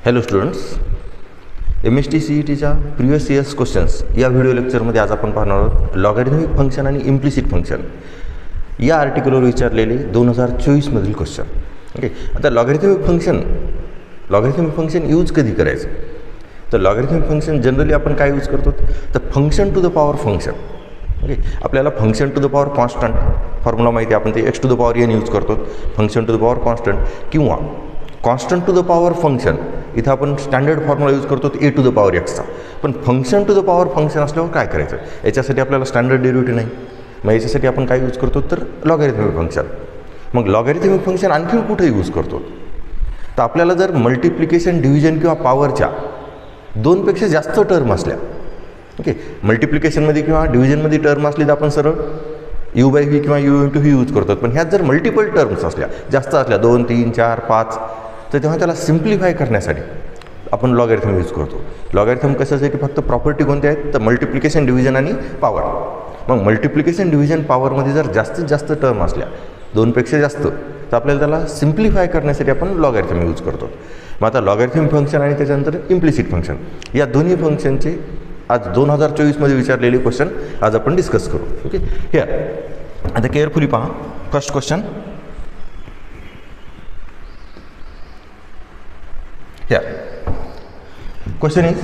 Hello students, MST-CETच्या previous years questions या video लेक्चरमध्ये आज आपण पाहणार आहोत लॉगॅरिथमिक फंक्शन आणि इम्प्लिसिट फंक्शन या आर्टिकलवर विचारलेले 2024 मधील क्वेश्चन. ओके, आता लॉगॅरिथमिक फंक्शन यूज कधी करायचं? तर लॉगॅरिथमिक फंक्शन जनरली आपण काय यूज करतो? तर function to the power function. Okay, आपल्याला function to the power constant formula माहिती आहे, आपण ते x to the power n use करतो. Function to the power constant किंवा constant to the power function, इथं आपण स्टँडर्ड फॉर्म्युला यूज करतो a to the power x चा. पण function to the power function असल्यावर काय करायचं? याच्यासाठी आपल्याला स्टँडर्ड डेरिव्हेटिव्ह नाही, मग याच्यासाठी आपण काय यूज करतो? तर लॉगॅरिथमिक फंक्शन. मग लॉगॅरिथमिक फंक्शन आणखी कुठे यूज करतो? तर आपल्याला जर मल्टिप्लिकेशन, डिव्हिजन किंवा पॉवरच्या दोनपेक्षा जास्त टर्म असल्या, ओके, मल्टिप्लिकेशनमध्ये किंवा डिव्हिजनमध्ये टर्म असली तर आपण सरळ u/v किंवा u/v यूज करतो. पण ह्यात जर मल्टिपल टर्म्स असल्या, जास्त असल्या 2, 3, 4, 5, तर तेव्हा त्याला सिम्प्लिफाय करण्यासाठी आपण लॉगॅरिथम यूज करतो. लॉगॅरिथम कशासाठी? फक्त प्रॉपर्टी कोणत्या आहेत? तर मल्टिप्लिकेशन, डिव्हिजन आणि पॉवर. मग मल्टिप्लिकेशन, डिव्हिजन, पॉवरमध्ये जर जास्तीत जास्त टर्म असल्या, दोनपेक्षा जास्त, तर आपल्याला त्याला सिम्प्लिफाय करण्यासाठी आपण लॉगॅरिथम यूज करतो. मग आता लॉगॅरिथमिक फंक्शन आणि त्याच्यानंतर इम्प्लिसिट फंक्शन या दोन्ही फंक्शनचे आज 2024 मध्ये विचारलेले क्वेश्चन आज आपण डिस्कस करू. ओके, हिअर आता केअरफुली पहा. First question, here question is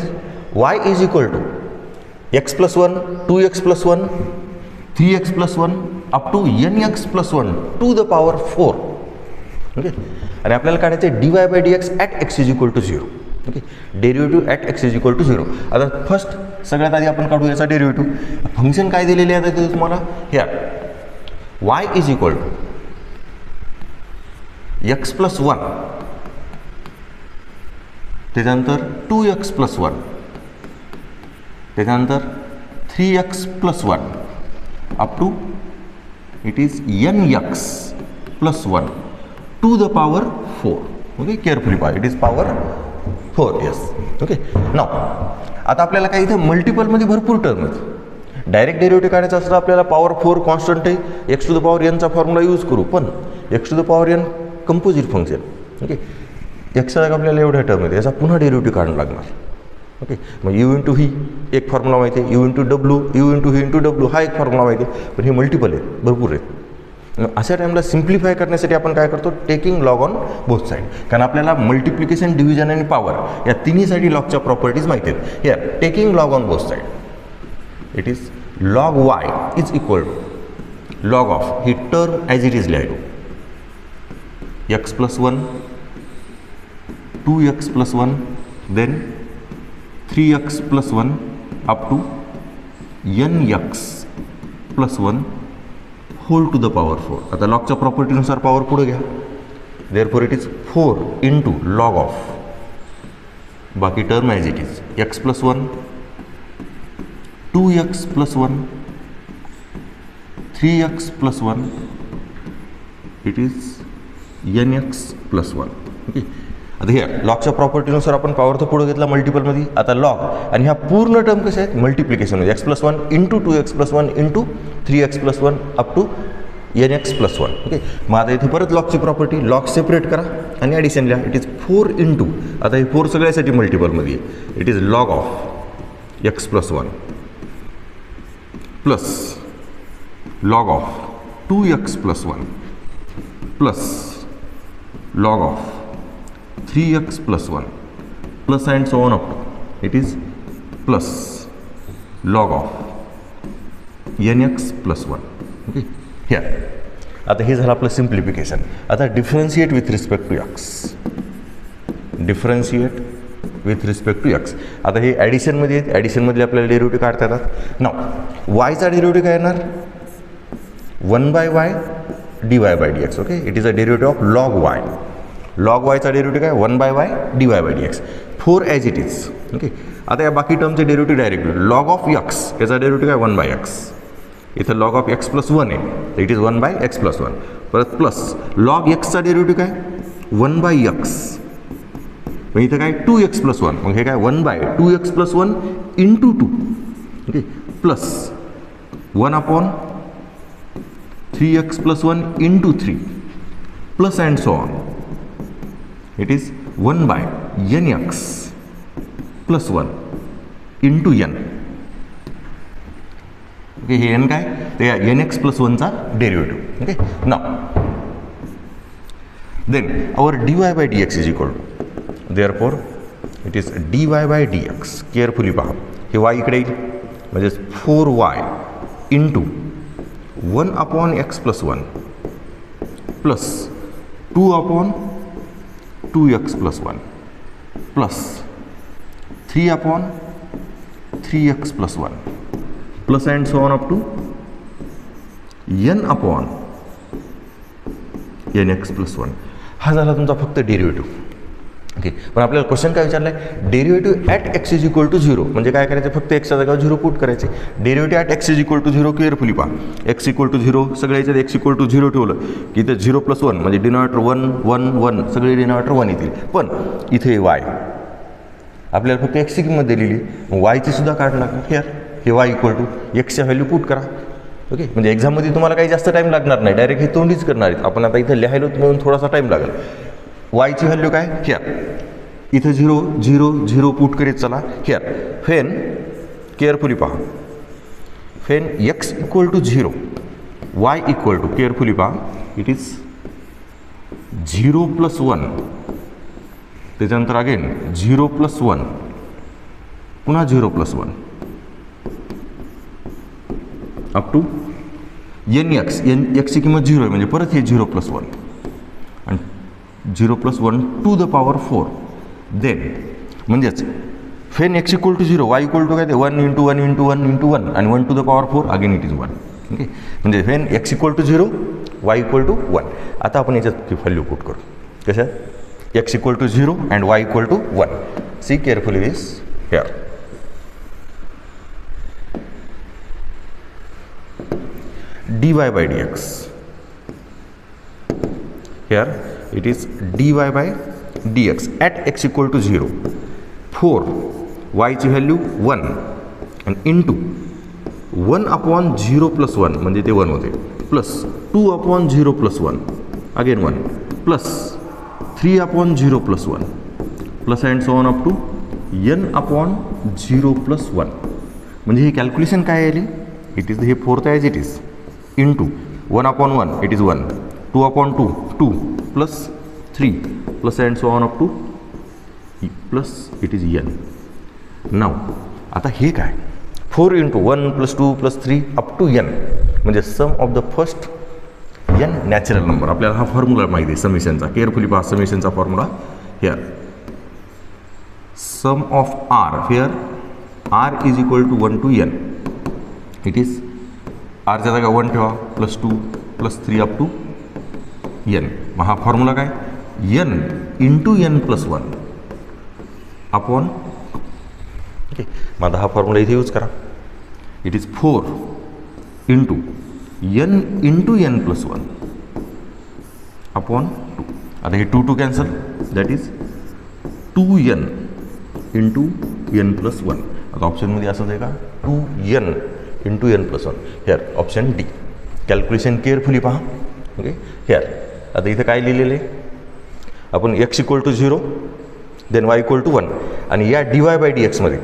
y is equal to x + 1, 2x + 1, 3x + 1 up to nx + 1 to the power 4. Okay, आणि आपल्याला काढायचं आहे dy/dx at x is equal to 0. Okay, derivative at x is equal to 0. आता first सगळ्यात आधी आपण काढू याचा डेरिव्हेटिव्ह. फंक्शन काय दिलेले आहे ते तुम्हाला ह्या y is equal to x + 1, त्याच्यानंतर 2x + 1, त्याच्यानंतर 3x + 1 up to it is nx + 1 to the power 4. Okay, carefully पहा, it is power 4. Yes. Okay, now आता आपल्याला काय इथे मल्टिपलमध्ये भरपूर टर्म आहेत. डायरेक्ट डेरिव्हेटिव्ह काढायचं असतं आपल्याला पॉवर 4 कॉन्स्टंट आहे, x to the power n चा फॉर्म्युला यूज करू. पण x to the power n composite function. Okay, एक्सच्या जागा आपल्याला एवढ्या टर्म आहेत, याचा पुन्हा डेरिव्हेटिव्ह काढावं लागणार. ओके, मग u/v एक फॉर्म्युला माहिती आहे, u/w, u/v/w हा एक फॉर्म्युला माहिती आहे. पण हे मल्टिपल आहेत, भरपूर आहेत. अशा टाईमला सिम्प्लिफाय करण्यासाठी आपण काय करतो? Taking log on both side. कारण आपल्याला मल्टिप्लिकेशन, डिव्हिजन आणि पॉवर या तिन्हीसाठी लॉगच्या प्रॉपर्टीज माहिती आहेत. Here taking log on both side, it is log y is equal to log of ही टर्म ॲज इट इज लिहायलो x + 1, 2x + 1, then 3x + 1 up to nx + 1 whole to the power 4. आता लॉगच्या प्रॉपर्टीनुसार power पुढे घ्या. Therefore it is 4 into log of बाकी term as it is x + 1, 2x + 1, 3x + 1 it is nx + 1. Okay, आता हे लॉगच्या प्रॉपर्टीनुसार आपण पॉवर तर पुढे घेतला मल्टिपलमध्ये. आता लॉग आणि ह्या पूर्ण टर्म कशा आहेत? मल्टिप्लिकेशनमध्ये x + 1 into 2x + 1 into 3x + 1 up to nx + 1. Okay, मग आता इथे परत लॉगची प्रॉपर्टी, लॉग सेपरेट करा आणि ॲडिशन लिहा. इट इज 4 इंटू, आता हे 4 सगळ्यासाठी मल्टिपलमध्ये आहे, it is log of x + 1 plus log of 2x + 1 plus log of 3x + 1 plus and so on up to it is plus log of nx + 1. Okay, here आता हे झालं आपलं सिम्प्लिफिकेशन. आता differentiate with respect to x, differentiate with respect to x. आता हे ॲडिशनमध्ये आहेत, ॲडिशनमधले आपल्याला derivative काढता येतात. नाव yचा डेरिव्हेटिव्ह काय येणार? 1/y dy/dx. Okay, it is a derivative of log y. Log वायचा डेरिव्हेटिव्ह काय? 1/y dy/dx. 4 as it is. Okay, आता या बाकी टर्मचे derivative direct log of x, याचा डेरिव्हेटिव्ह काय? 1/x. इथं लॉग ऑफ x + 1 आहे, इट इज 1/x + 1. परत प्लस लॉग xचा डेरिव्हेटिव्ह काय? 1/x. मग इथं काय? 2x + 1. मग हे काय? 1/2x + 1 into 2. Okay, plus 1/3x + 1 into 3 plus and so on. It is 1/2 N x plus 1 into N. Okay, हे एन काय ते एन एक्स प्लस 1चा derivative. Okay, now then our dy by dx is equal to, therefore it is dy by dx. Carefully पहा, हे y इकडे येईल म्हणजे 4y into 1 upon x plus 1 plus 2 upon 2x plus 1 plus 3 upon 3x plus 1 plus and so on up to n upon n x plus 1. हा झाला तुमचा फक्त derivative. Okay, पण आपल्याला क्वेश्चन काय विचारला आहे, derivative at x is equal to 0 म्हणजे काय करायचं, फक्त एक्सच्या जागेवर 0 पुट करायचे. Derivative at x is equal to 0 carefully पहा, एक्स इक्वल टू 0 सगळ्या याच्यात एक्स इक्वल टू 0 ठेवलं की इथे 0 प्लस 1 म्हणजे डिनॉमिनेटर 1 1 1 सगळे डिनॉमिनेटर 1 येतील. पण इथे वाय आपल्याला फक्त एक्सची किंमत दिलेली, वायची सुद्धा काढ लागणार. हेअर हे वाय इक्वल टू एक्सच्या व्हॅल्यू पुट करा. ओके, म्हणजे एक्झाममध्ये तुम्हाला काही जास्त टाईम लागणार नाही, डायरेक्ट हे तोंडीच करणार आहेत. आपण आता इथं लिहायलो म्हणून थोडासा टाईम लागेल. वायची व्हॅल्यू काय, ह्या इथं 0 0 0 पुट करीत चला. हिअर फेन केअरफुली पहा, फेन x equal to 0 Y equal to carefully पहा, इट इज 0 प्लस 1 त्याच्यानंतर अगेन 0 प्लस 1 पुन्हा 0 प्लस 1 अप टू एन एक्सची किंमत 0 आहे म्हणजे परत हे 0 प्लस 1 आणि 0 plus 1 to the power 4. Then म्हणजेच फेन x equal to 0 Y equal to काय ते 1 इंटू 1 इंटू 1 इंटू 1 आणि 1 to the power 4 again it is 1. Okay, म्हणजे फेन x equal to 0 Y equal to 1. आता आपण याच्यात व्हॅल्यू पुट करू. कशात, X equal to 0 and Y equal to 1. See carefully this here. dy by dx, here it is dy by dx at x equal to 0 4 y ची value 1 आणि into 1 upon 0 plus 1 म्हणजे ते 1 होते plus 2 upon 0 plus 1 again 1 plus 3 upon 0 plus 1 plus and so on up to n upon 0 plus 1. म्हणजे हे calculation काय आली, it is हे fourth as it is into 1 upon 1 it is 1 2 upon 2 2 plus 3 plus and so on up to plus it is n. Now आता हे काय 4 into 1 plus 2 plus 3 up to n म्हणजे sum of the first n natural number. आपल्याला हा formula माहिती आहे समेशनचा. Carefully पहा समेशनचा formula here. Sum of r here r is equal to 1 to n. It is आरच्या जागा 1 ठेवा plus 2 plus 3 up to n. मग हा फॉर्म्युला काय n into n plus 1 upon. Okay, मग आता हा फॉर्म्युला इथे यूज करा. It is 4 into n into n plus 1 upon 2. आता हे 2 cancel that is 2n into n plus 1. आता ऑप्शनमध्ये असंच आहे का 2n into n plus 1. Here option D. Calculation carefully पहा. ओके, हेअर आता इथं काय लिहिलेलं आहे आपण X equal to 0 then Y equal to 1 आणि या डी वाय बाय डी एक्समध्ये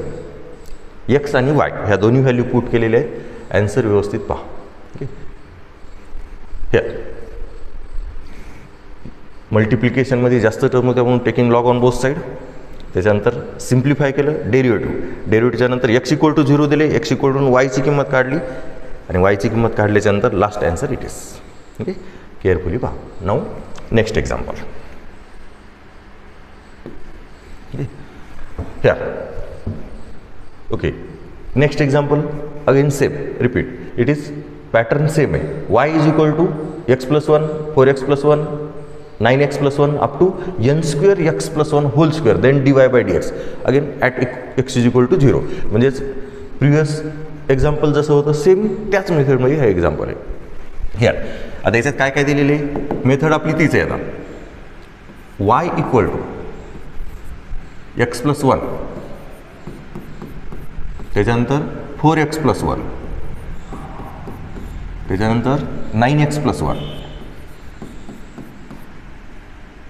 एक्स आणि वाय ह्या दोन्ही व्हॅल्यू पुट केलेले आहेत. ॲन्सर व्यवस्थित पहा. ओके, हेअर मल्टिप्लिकेशनमध्ये जास्त टर्म होत्या म्हणून taking log on both side. त्याच्यानंतर सिम्प्लिफाय केलं डेरिव्हेटिव्हच्या नंतर एक्स इक्वल टू 0 दिले, एक्स इक्वल टू वायची किंमत काढली आणि वायची किंमत काढल्याच्यानंतर last answer it is. Okay, carefully पहा. Now next example. Here okay, next example again same repeat. It is pattern same आहे. Y is equal to X plus 1 4x plus 1 9x plus 1 up to n square x plus 1 whole square then dy by dx again at x is equal to 0. म्हणजेच previous example जसं होतं same त्याच मेथडमध्ये हे example आहे. Here आता याच्यात काय काय दिलेले आहे, मेथड आपली तीच आहे. आता y equal to x plus 1 त्याच्यानंतर 4x प्लस 1 त्याच्यानंतर 9x प्लस 1.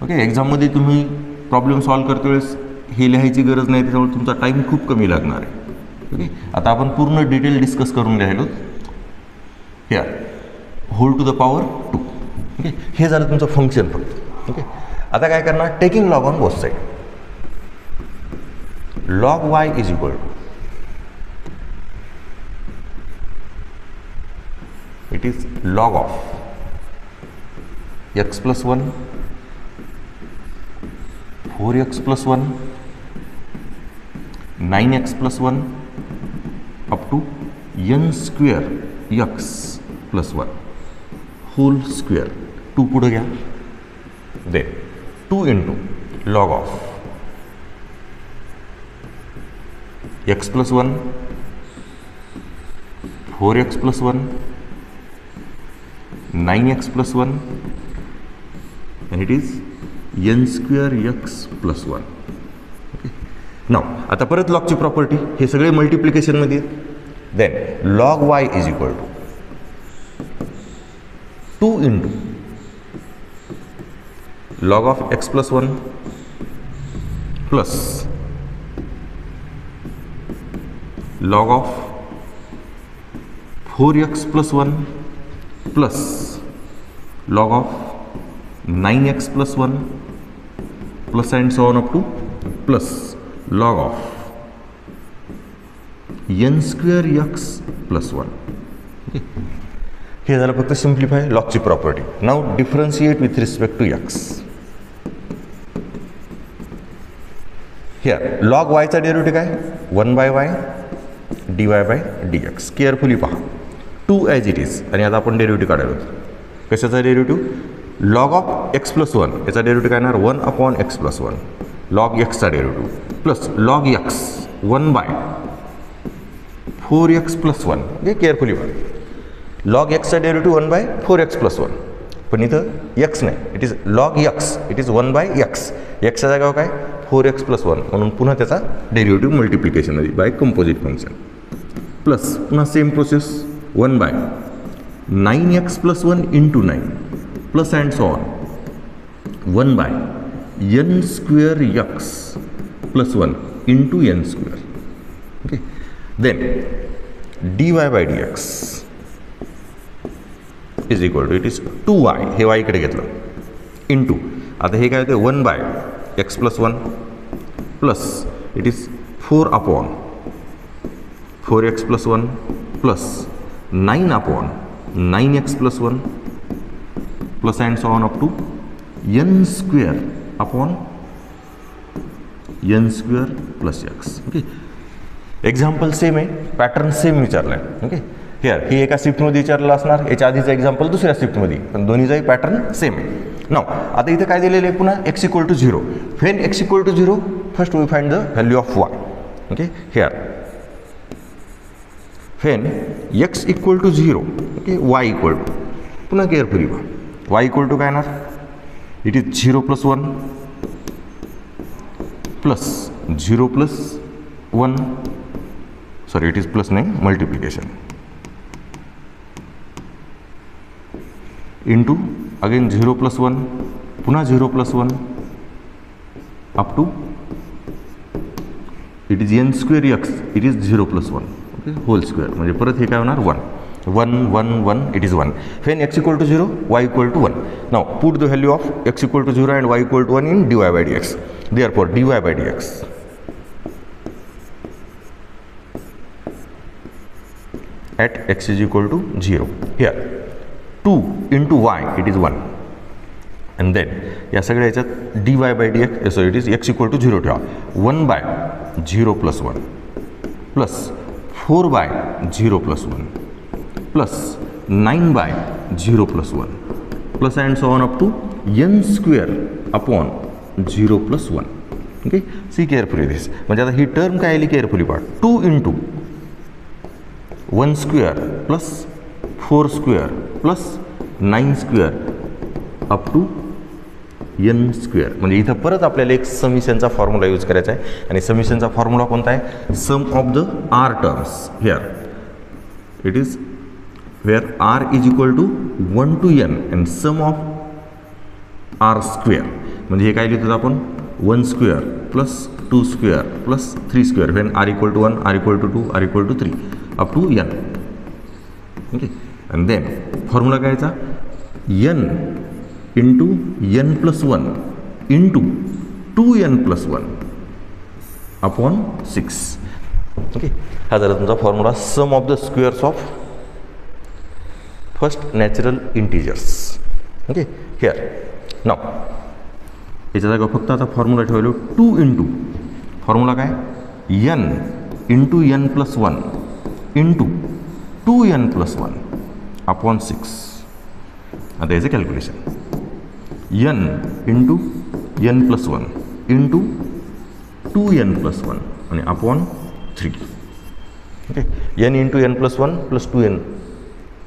ओके, एक्झाममध्ये तुम्ही प्रॉब्लेम सॉल्व करते वेळेस हे लिहायची गरज नाही, त्याच्यामुळे तुमचा टाईम खूप कमी लागणार आहे. ओके, आता आपण पूर्ण डिटेल डिस्कस करून घ्यायलो. Here whole to the power 2. Okay, हे झालं तुमचं फंक्शन फक्त. ओके, आता काय करणार, taking log on both side. Log Y is equal to, it is log of x plus 1 4x plus 1 9x plus 1 up to n square x plus 1 whole square. 2 पुढे घ्या, then 2 into log of x plus 1 4x plus 1 9x plus 1 and it is n square x plus 1. Okay, now आता परत लॉगची property, हे सगळे मल्टिप्लिकेशनमध्ये. Then log Y is equal to 2 into log of x plus 1 plus log of 4x plus 1 plus log of 9x plus 1 plus and so on up to plus log of n square x plus 1. Okay. हे झालं फक्त simplify लॉगची property. Now differentiate with respect to x. Here log वायचा derivative काय, 1/y dy by dx. Carefully पहा, 2 as it is. आणि आता आपण डेरिव्हेटिव्ह काढायला होतो. कशाचा derivative, log of x plus 1 याचा डेरिव्हेटिव्ह काय येणार 1 upon x plus 1 log x चा derivative plus log x 1/4x plus 1. हे केअरफुली पहा, लॉग x चा डेरिव्हेटिव्ह 1/4x प्लस 1, पण इथं x नाही, it is log x, it is 1/x. च्या जागेवर काय 4x प्लस 1, म्हणून पुन्हा त्याचा डेरिव्हेटिव्ह मल्टिप्लिकेशनमध्ये बाय कंपोजिट फंक्शन प्लस पुन्हा same process 1/9x plus 1 into 9 plus and so on 1/n square x plus 1 into n square. Okay, then dy by dx is equal to, it is 2y, हे y इकडे घेतलं, into आता हे काय होते 1/x plus 1 plus it is 4 upon 4x plus 1 plus 9 upon 9x plus 1 plus and so on up to n square upon n square plus x. Okay, example same आहे, pattern same विचारला आहे. Okay, here हे एका शिफ्टमध्ये विचारलं असणार, याच्या आधीचं एक्झाम्पल दुसऱ्या शिफ्टमध्ये, पण दोन्हीचाही पॅटर्न सेम आहे. नाव आता इथं काय दिलेलं आहे पुन्हा x equal to 0. When x equal to 0 first we find the value of y. Okay, here when x equal to 0, okay, y equal to पुन्हा केअरफुली पहा, y इक्वल टू काय येणार, it is 0 plus 1 plus 0 plus 1, sorry it is plus नाही, multiplication into again 0 plus 1 पुन्हा 0 plus 1 up to it is n square x, it is 0 plus 1. Okay, whole square म्हणजे परत हे काय होणार 1 1 1 1, it is 1. When x equal to 0 y equal to 1. Now put the value of x equal to 0 and y equal to 1 in dy by dx. Therefore dy by dx at x is equal to 0. Here 2 into y, it is 1. And then या सगळ्या याच्यात dy by dx, so it is x equal to 0 ठेवा, 1/0 plus 1 plus 4/0 plus 1 plus 9/0 plus 1 plus and so on up to n square upon 0 plus 1. Okay, see carefully this. म्हणजे आता ही term काय आली carefully पहा, 2 into 1 square plus 4 square plus 9 square up to n square. म्हणजे इथं परत आपल्याला एक समिशनचा फॉर्म्युला यूज करायचा आहे, आणि समिशनचा फॉर्म्युला कोणता आहे, sum of the R terms. Here it is where R is equal to 1 to n and sum of R square. म्हणजे हे काय लिहितो आपण 1 square plus 2 square plus 3 square when r equal to 1, r equal to 2, r equal to 3 up to n. Okay, and then formula काय याचा n into n plus 1 into 2n plus 1 upon 6. Okay, हा झाला तुमचा formula sum of the squares of first natural integers. Okay, here now याच्या जागा फक्त आता formula ठेवलो 2 इंटू फॉर्म्युला काय n into n plus 1 into 2n plus 1 upon 6. आता याचं calculation n into n plus 1 into 2n plus 1 आणि upon 3. Okay, n into n plus 1 plus 2n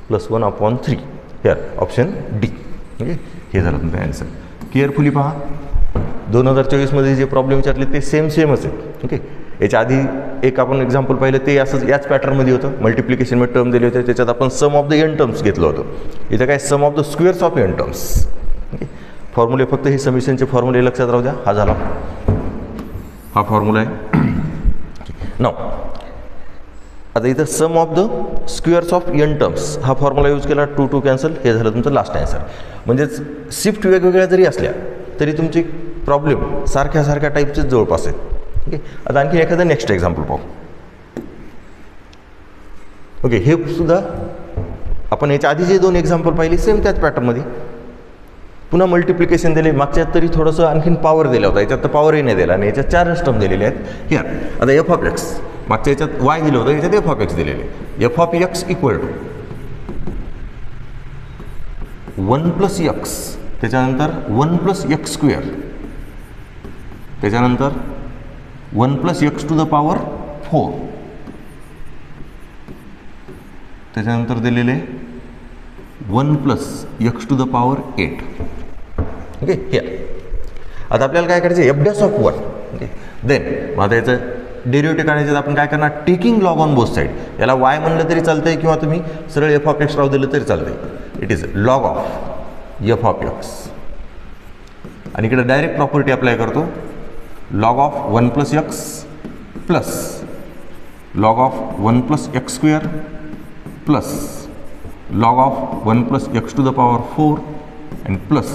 plus 1 upon 3. Here option D. Okay, हे झालं तुमचं answer. Carefully पहा, 2024मध्ये जे problem विचारले ते सेमच आहे. ओके, याच्या आधी एक आपण एक्झाम्पल पाहिलं ते असंच याच पॅटर्नमध्ये होतं. मल्टिप्लिकेशनमध्ये टर्म दिले होते, त्याच्यात आपण sum of the n terms घेतलं होतं. इथं काय sum of the squares of n terms. Okay, फॉर्म्युले फक्त हे समिशनचे फॉर्म्युले लक्षात राहू द्या. हा झाला, हा फॉर्म्युला आहे. नाव आता इथं sum of the squares of n terms हा फॉर्म्युला यूज केला. 2 2 कॅन्सल. हे झालं तुमचं लास्ट आन्सर. म्हणजेच शिफ्ट वेगवेगळ्या जरी असल्या तरी तुमची प्रॉब्लेम सारख्या टाईपचेच जवळपास आहेत. ओके, आता आणखी एखादं नेक्स्ट एक्झाम्पल पाहू. ओके, हे सुद्धा आपण याच्या आधी जे 2 एक्झाम्पल पाहिले सेम त्याच पॅटर्नमध्ये. पुन्हा मल्टिप्लिकेशन दिले. मागच्यात तरी थोडंसं आणखीन पॉवर दिला होता, याच्यात तर पॉवरही नाही दिला आणि याच्यात 4 टर्म दिलेले आहेत. हिअर आता एफ ऑफ एक्स, मागच्या याच्यात वाय दिलं होतं, याच्यात एफ ऑफ एक्स दिलेले. F of x equal to 1 plus x, त्याच्यानंतर 1 प्लस एक्स स्क्वेअर, त्याच्यानंतर 1 plus x to the power 4, त्याच्यानंतर दिलेले 1 plus x to the power 8. Okay, here आता आपल्याला काय करायचं f dash of 1. Okay, then आता याचं डेरिव्हेटिव्ह काढायचं. आपण काय करणार taking log on both side. याला वाय म्हणलं तरी चालतंय किंवा तुम्ही सरळ एफ ऑफ एक्स राहू दिलं तरी चालतंय. It is log of f of x आणि इकडे डायरेक्ट प्रॉपर्टी अप्लाय करतो. Log of 1 plus x plus log of 1 plus x square plus log of 1 plus x to the power 4 and plus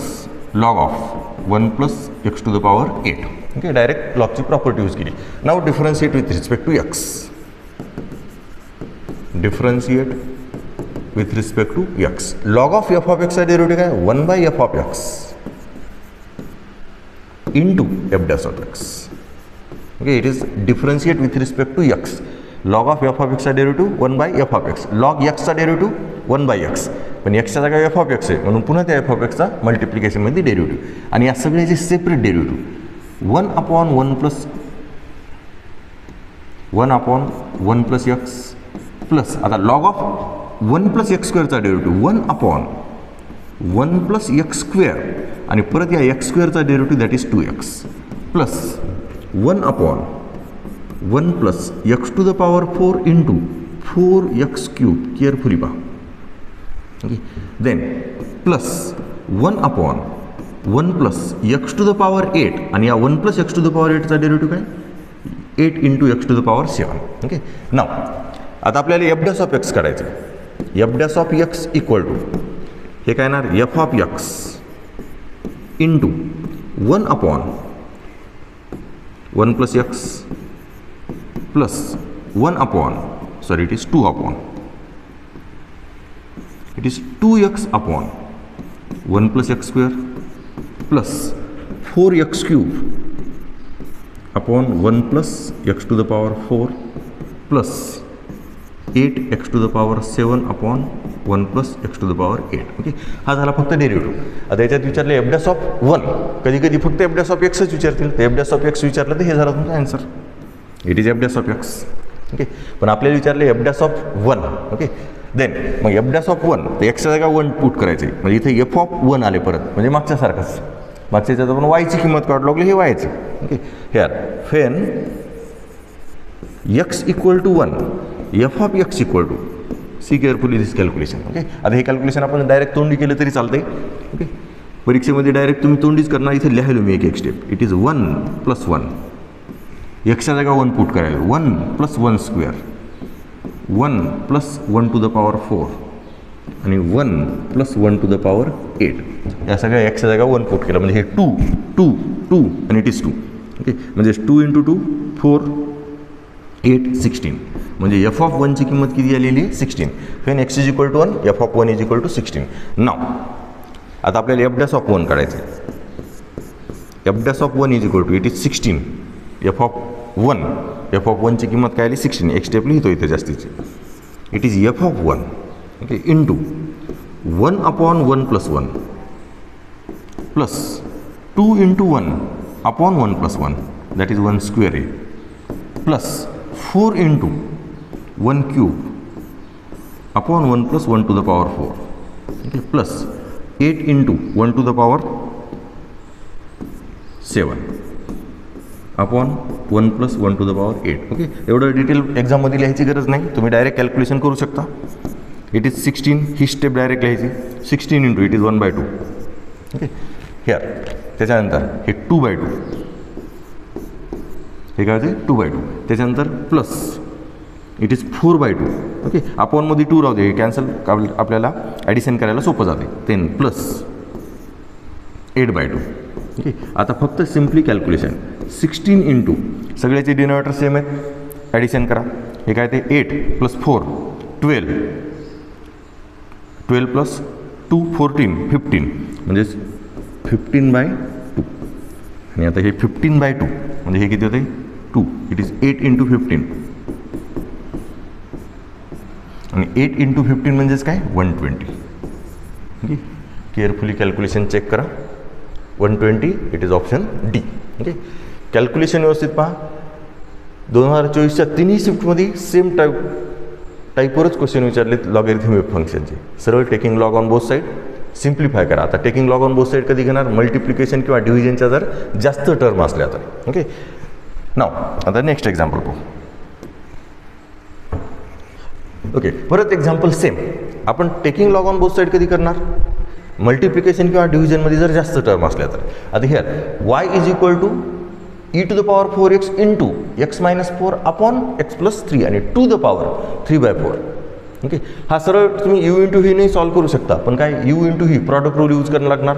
log of 1 plus x to the power 8. Okay, direct लॉगची property use केली. Now differentiate with respect to x. Differentiate with respect to x. Log of f of एक्सचा derivative काय 1 by f of x into f dash of x. Okay, it is differentiate with respect to x. Log of f of एक्सचा derivative 1 by f of x. Log एक्सचा derivative 1 by x, पण एक्सच्या जागा F of x आहे म्हणून पुन्हा त्या F of एक्सचा मल्टिप्लिकेशनमध्ये डेरिव्हेटिव्ह. आणि या सगळ्याचे separate derivative 1 upon 1 plus x plus आता लॉग ऑफ 1 प्लस एक्स स्क्वेअरचा derivative 1 upon 1 plus x square आणि परत या एक्स स्क्वेअरचा derivative that is 2x plus 1 upon 1 plus x to the power 4 into 4x cube. Carefully पहा. Okay, then plus 1 upon 1 plus x to the power 8 आणि या 1 plus x to the power 8चा derivative काय 8 into x to the power 7. Okay, now आता आपल्याला f dash of x काढायचं. F dash of x equal to हे काय येणार f of x into 1 upon 1 plus x plus 1 upon sorry it is 2 upon it is 2x upon 1 plus x square plus 4x cube upon 1 plus x to the power 4 plus 8x to the power 7 upon 1 plus x to the power 8. Okay, हा झाला फक्त derivative. आता याच्यात विचारले f dash of 1. कधी कधी फक्त F dash of एक्सच विचारतील. तर एफ डॅश ऑफ एक्स विचारलं तर हे झालं तुमचं answer. It is f dash of x. Okay, पण आपल्याला विचारले f dash of 1. Okay, then मग एफ डॅश ऑफ 1 तर एक्सच्या जागा 1 पुट करायचे म्हणजे इथे एफ ऑफ 1 आले परत म्हणजे मागच्यासारखंच. मागच्या याच्यात आपण वायची किंमत काढू लागलो हे वायचं. Okay, here when x equal to 1 f of x equal to see carefully this calculation. Okay, आता हे कॅल्क्युलेशन आपण डायरेक्ट तोंडी केलं तरी चालतंय. ओके, परीक्षेमध्ये डायरेक्ट तुम्ही तोंडीच करणार, इथे लिहायलो मी एक एक स्टेप. इट इज 1 + 1, एक्सच्या जागा 1 पुट करायला, 1 + 1 स्क्वेअर, 1 + 1 टू द पॉवर 4 आणि 1 + 1 टू द पॉवर 8. या सगळ्या एक्सच्या जागा 1 पुट केलं म्हणजे हे 2 2 2 आणि इट इज 2. ओके, म्हणजे 2 × 2 4 8 16. म्हणजे f(1) ची किंमत किती आलेली आहे 16. Wien x = 1 f(1) = 16. नाव आता आपल्याला f'(1) काढायचं आहे. f'(1) it is 16. f(1) ची किंमत काय आली 16. एक स्टेप लिहितो इथे जास्तीची. It is f(1) okay into 1/1 + 1 plus 2 × 1/1 + 1 that is 1 square आहे plus 4 × 1³ upon 1 + 1 to the power 4 okay plus 8 × 1 to the power 7 upon 1 + 1 to the power 8. Okay, एवढं डिटेल एक्झाममध्ये लिहायची गरज नाही, तुम्ही डायरेक्ट कॅल्क्युलेशन करू शकता. इट इज 16, ही स्टेप डायरेक्ट लिहायची. 16 × इट इज 1/2 ओके हिअर. त्याच्यानंतर हे 2/2, हे काय होते 2/2. त्याच्यानंतर प्लस इट इज 4/2 ओके. अपॉनमध्ये 2 राहू दे, हे कॅन्सल, आपल्याला ॲडिशन करायला सोपं जाते. 10 प्लस 8/2 ओके. आता फक्त सिम्पली कॅल्क्युलेशन 16 × सगळ्याचे डिनोमिनेटर सेम आहेत, ॲडिशन करा. हे काय ते 8 + 4 12 12 + 2 14 15 म्हणजेच 15/2. आणि आता हे 15/2 म्हणजे हे किती होते 2. इट इज 8 × 15 आणि 8 × 15 म्हणजेच काय 120 ओके. केअरफुली कॅल्क्युलेशन चेक करा. 120 it is option D okay. Calculation व्यवस्थित पहा. 2024च्या तिन्ही शिफ्टमध्ये सेम टाईपवरच क्वेश्चन विचारलेत लॉगॅरिथमिक फंक्शनचे. सरळ taking log on both side, simplify करा. आता taking log on both side कधी घेणार, मल्टिप्लिकेशन किंवा डिव्हिजनच्या जर जास्त टर्म असल्या तर ओके. नाव आता नेक्स्ट एक्झाम्पल पाहू. ओके, परत एक्झाम्पल सेम. आपण taking log on both side कधी करणार, मल्टिप्लिकेशन किंवा डिव्हिजनमध्ये जर जास्त टर्म असल्या तर. आता here y = e⁴ x into x - 4 upon x + 3 आणि टू द पॉवर 3/4 ओके. हा सरळ तुम्ही u × v नाही सॉल्व्ह करू शकता, पण काय u × v product rule use करायला लागणार.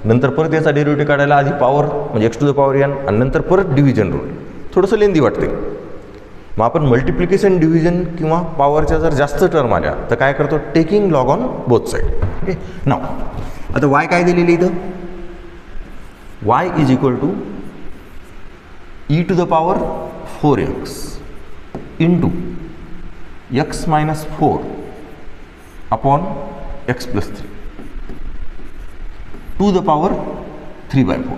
नंतर परत याचा डेरिव्हेटिव्ह काढायला आधी पॉवर म्हणजे x⁴n आणि नंतर परत डिव्हिजन रूल. थोडंसं लेंदी वाटते. मग आपण मल्टिप्लिकेशन डिव्हिजन किंवा पॉवरच्या जर जास्त टर्म आल्या तर काय करतो, taking log on both side okay. Now आता y काय दिलेलं इथं, y = e⁴ 4x into x - 4 upon x + 3 to the power 3/4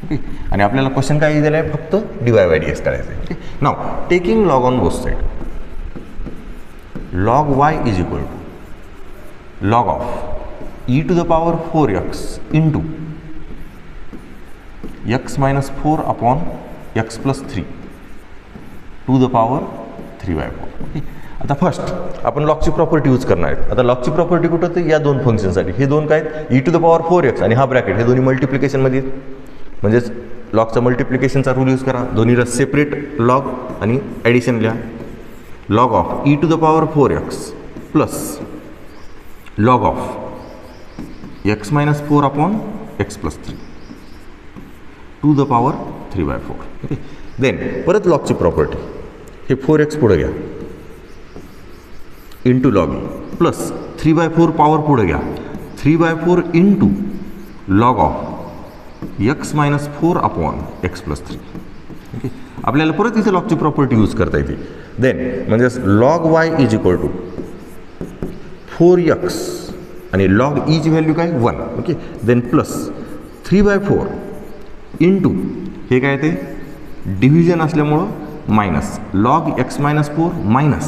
okay. आणि आपल्याला क्वेश्चन काय दिलेला आहे, फक्त dy/dx करायचं आहे okay. Now taking log on both side, log y = log of e⁴ 4x into x - 4 upon x + 3 to the power 3/4 okay. आता first आपण लॉगची प्रॉपर्टी यूज करणार आहेत. आता लॉगची प्रॉपर्टी कुठं होते, या दोन फंक्शनसाठी. हे दोन काय आहेत, e⁴ 4x आणि हा ब्रॅकेट, हे दोन्ही मल्टिप्लिकेशनमध्ये आहेत. म्हणजेच लॉगचा मल्टिप्लिकेशनचा रूल यूज करा. दोन्हीला सेपरेट लॉग आणि ॲडिशन लिहा. Log of e⁴ 4x plus log of x - 4 upon x + 3 to the power 3/4 okay. Then परत लॉगची प्रॉपर्टी, हे 4x पुढे घ्या इंटू लॉग प्लस 3/4 पॉवर पुढे घ्या 3/4 into log of x - 4 upon x + 3 okay. आपल्याला परत इथे लॉगची प्रॉपर्टी यूज करता येते. देन म्हणजेच लॉग y = 4x आणि लॉग ची व्हॅल्यू काय 1 ओके. देन प्लस 3/4 इंटू हे काय ते डिव्हिजन असल्यामुळं minus log x - 4 minus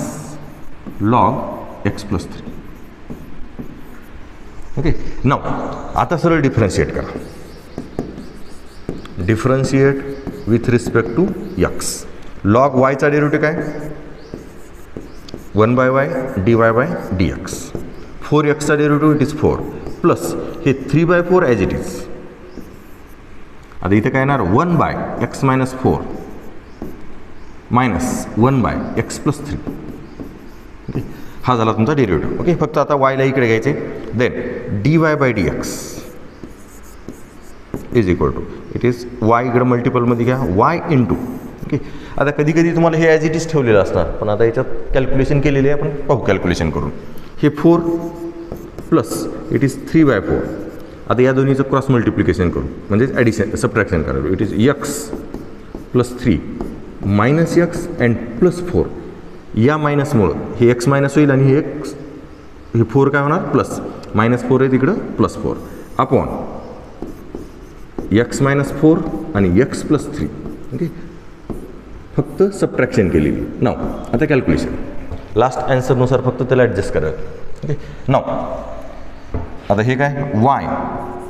log x + 3 okay. Now आता सरळ डिफरन्शिएट करा. Differentiate with respect to x. Log yचा डेरिव्हेटिव्ह काय 1/y dy/dx. 4x चा डेरिव्हेटिव्ह इट इज 4 प्लस हे 3/4 ॲज इट इज. आता इथं काय येणार 1/x - 4 मायनस 1/x+3. ओके, हा झाला तुमचा डेरिव्हेटिव्ह. ओके, फक्त आता वायला इकडे घ्यायचे. Then dy/dx is equal to it is y इकडे मल्टिपलमध्ये घ्या y इंटू. ओके, आता कधी कधी तुम्हाला हे ॲज इट इज ठेवलेलं असणार, पण आता याच्यात कॅल्क्युलेशन केलेली आहे, आपण पाहू कॅल्क्युलेशन करून. हे 4 प्लस इट इज 3/4. आता या दोन्हीचं क्रॉस मल्टिप्लिकेशन करू, म्हणजेच ॲडिशन सबट्रॅक्शन करायला. It is x+3 minus x and +4. या मायनसमुळं हे x मायनस होईल आणि हे x हे 4 काय होणार प्लस. -4 आहे तिकडं +4 अपॉन x - 4 आणि x+3. ओके, फक्त सबट्रॅक्शन केलेली. नाव आता कॅल्क्युलेशन लास्ट ॲन्सरनुसार फक्त त्याला ॲडजस्ट करायचं. ओके, नाव आता हे काय y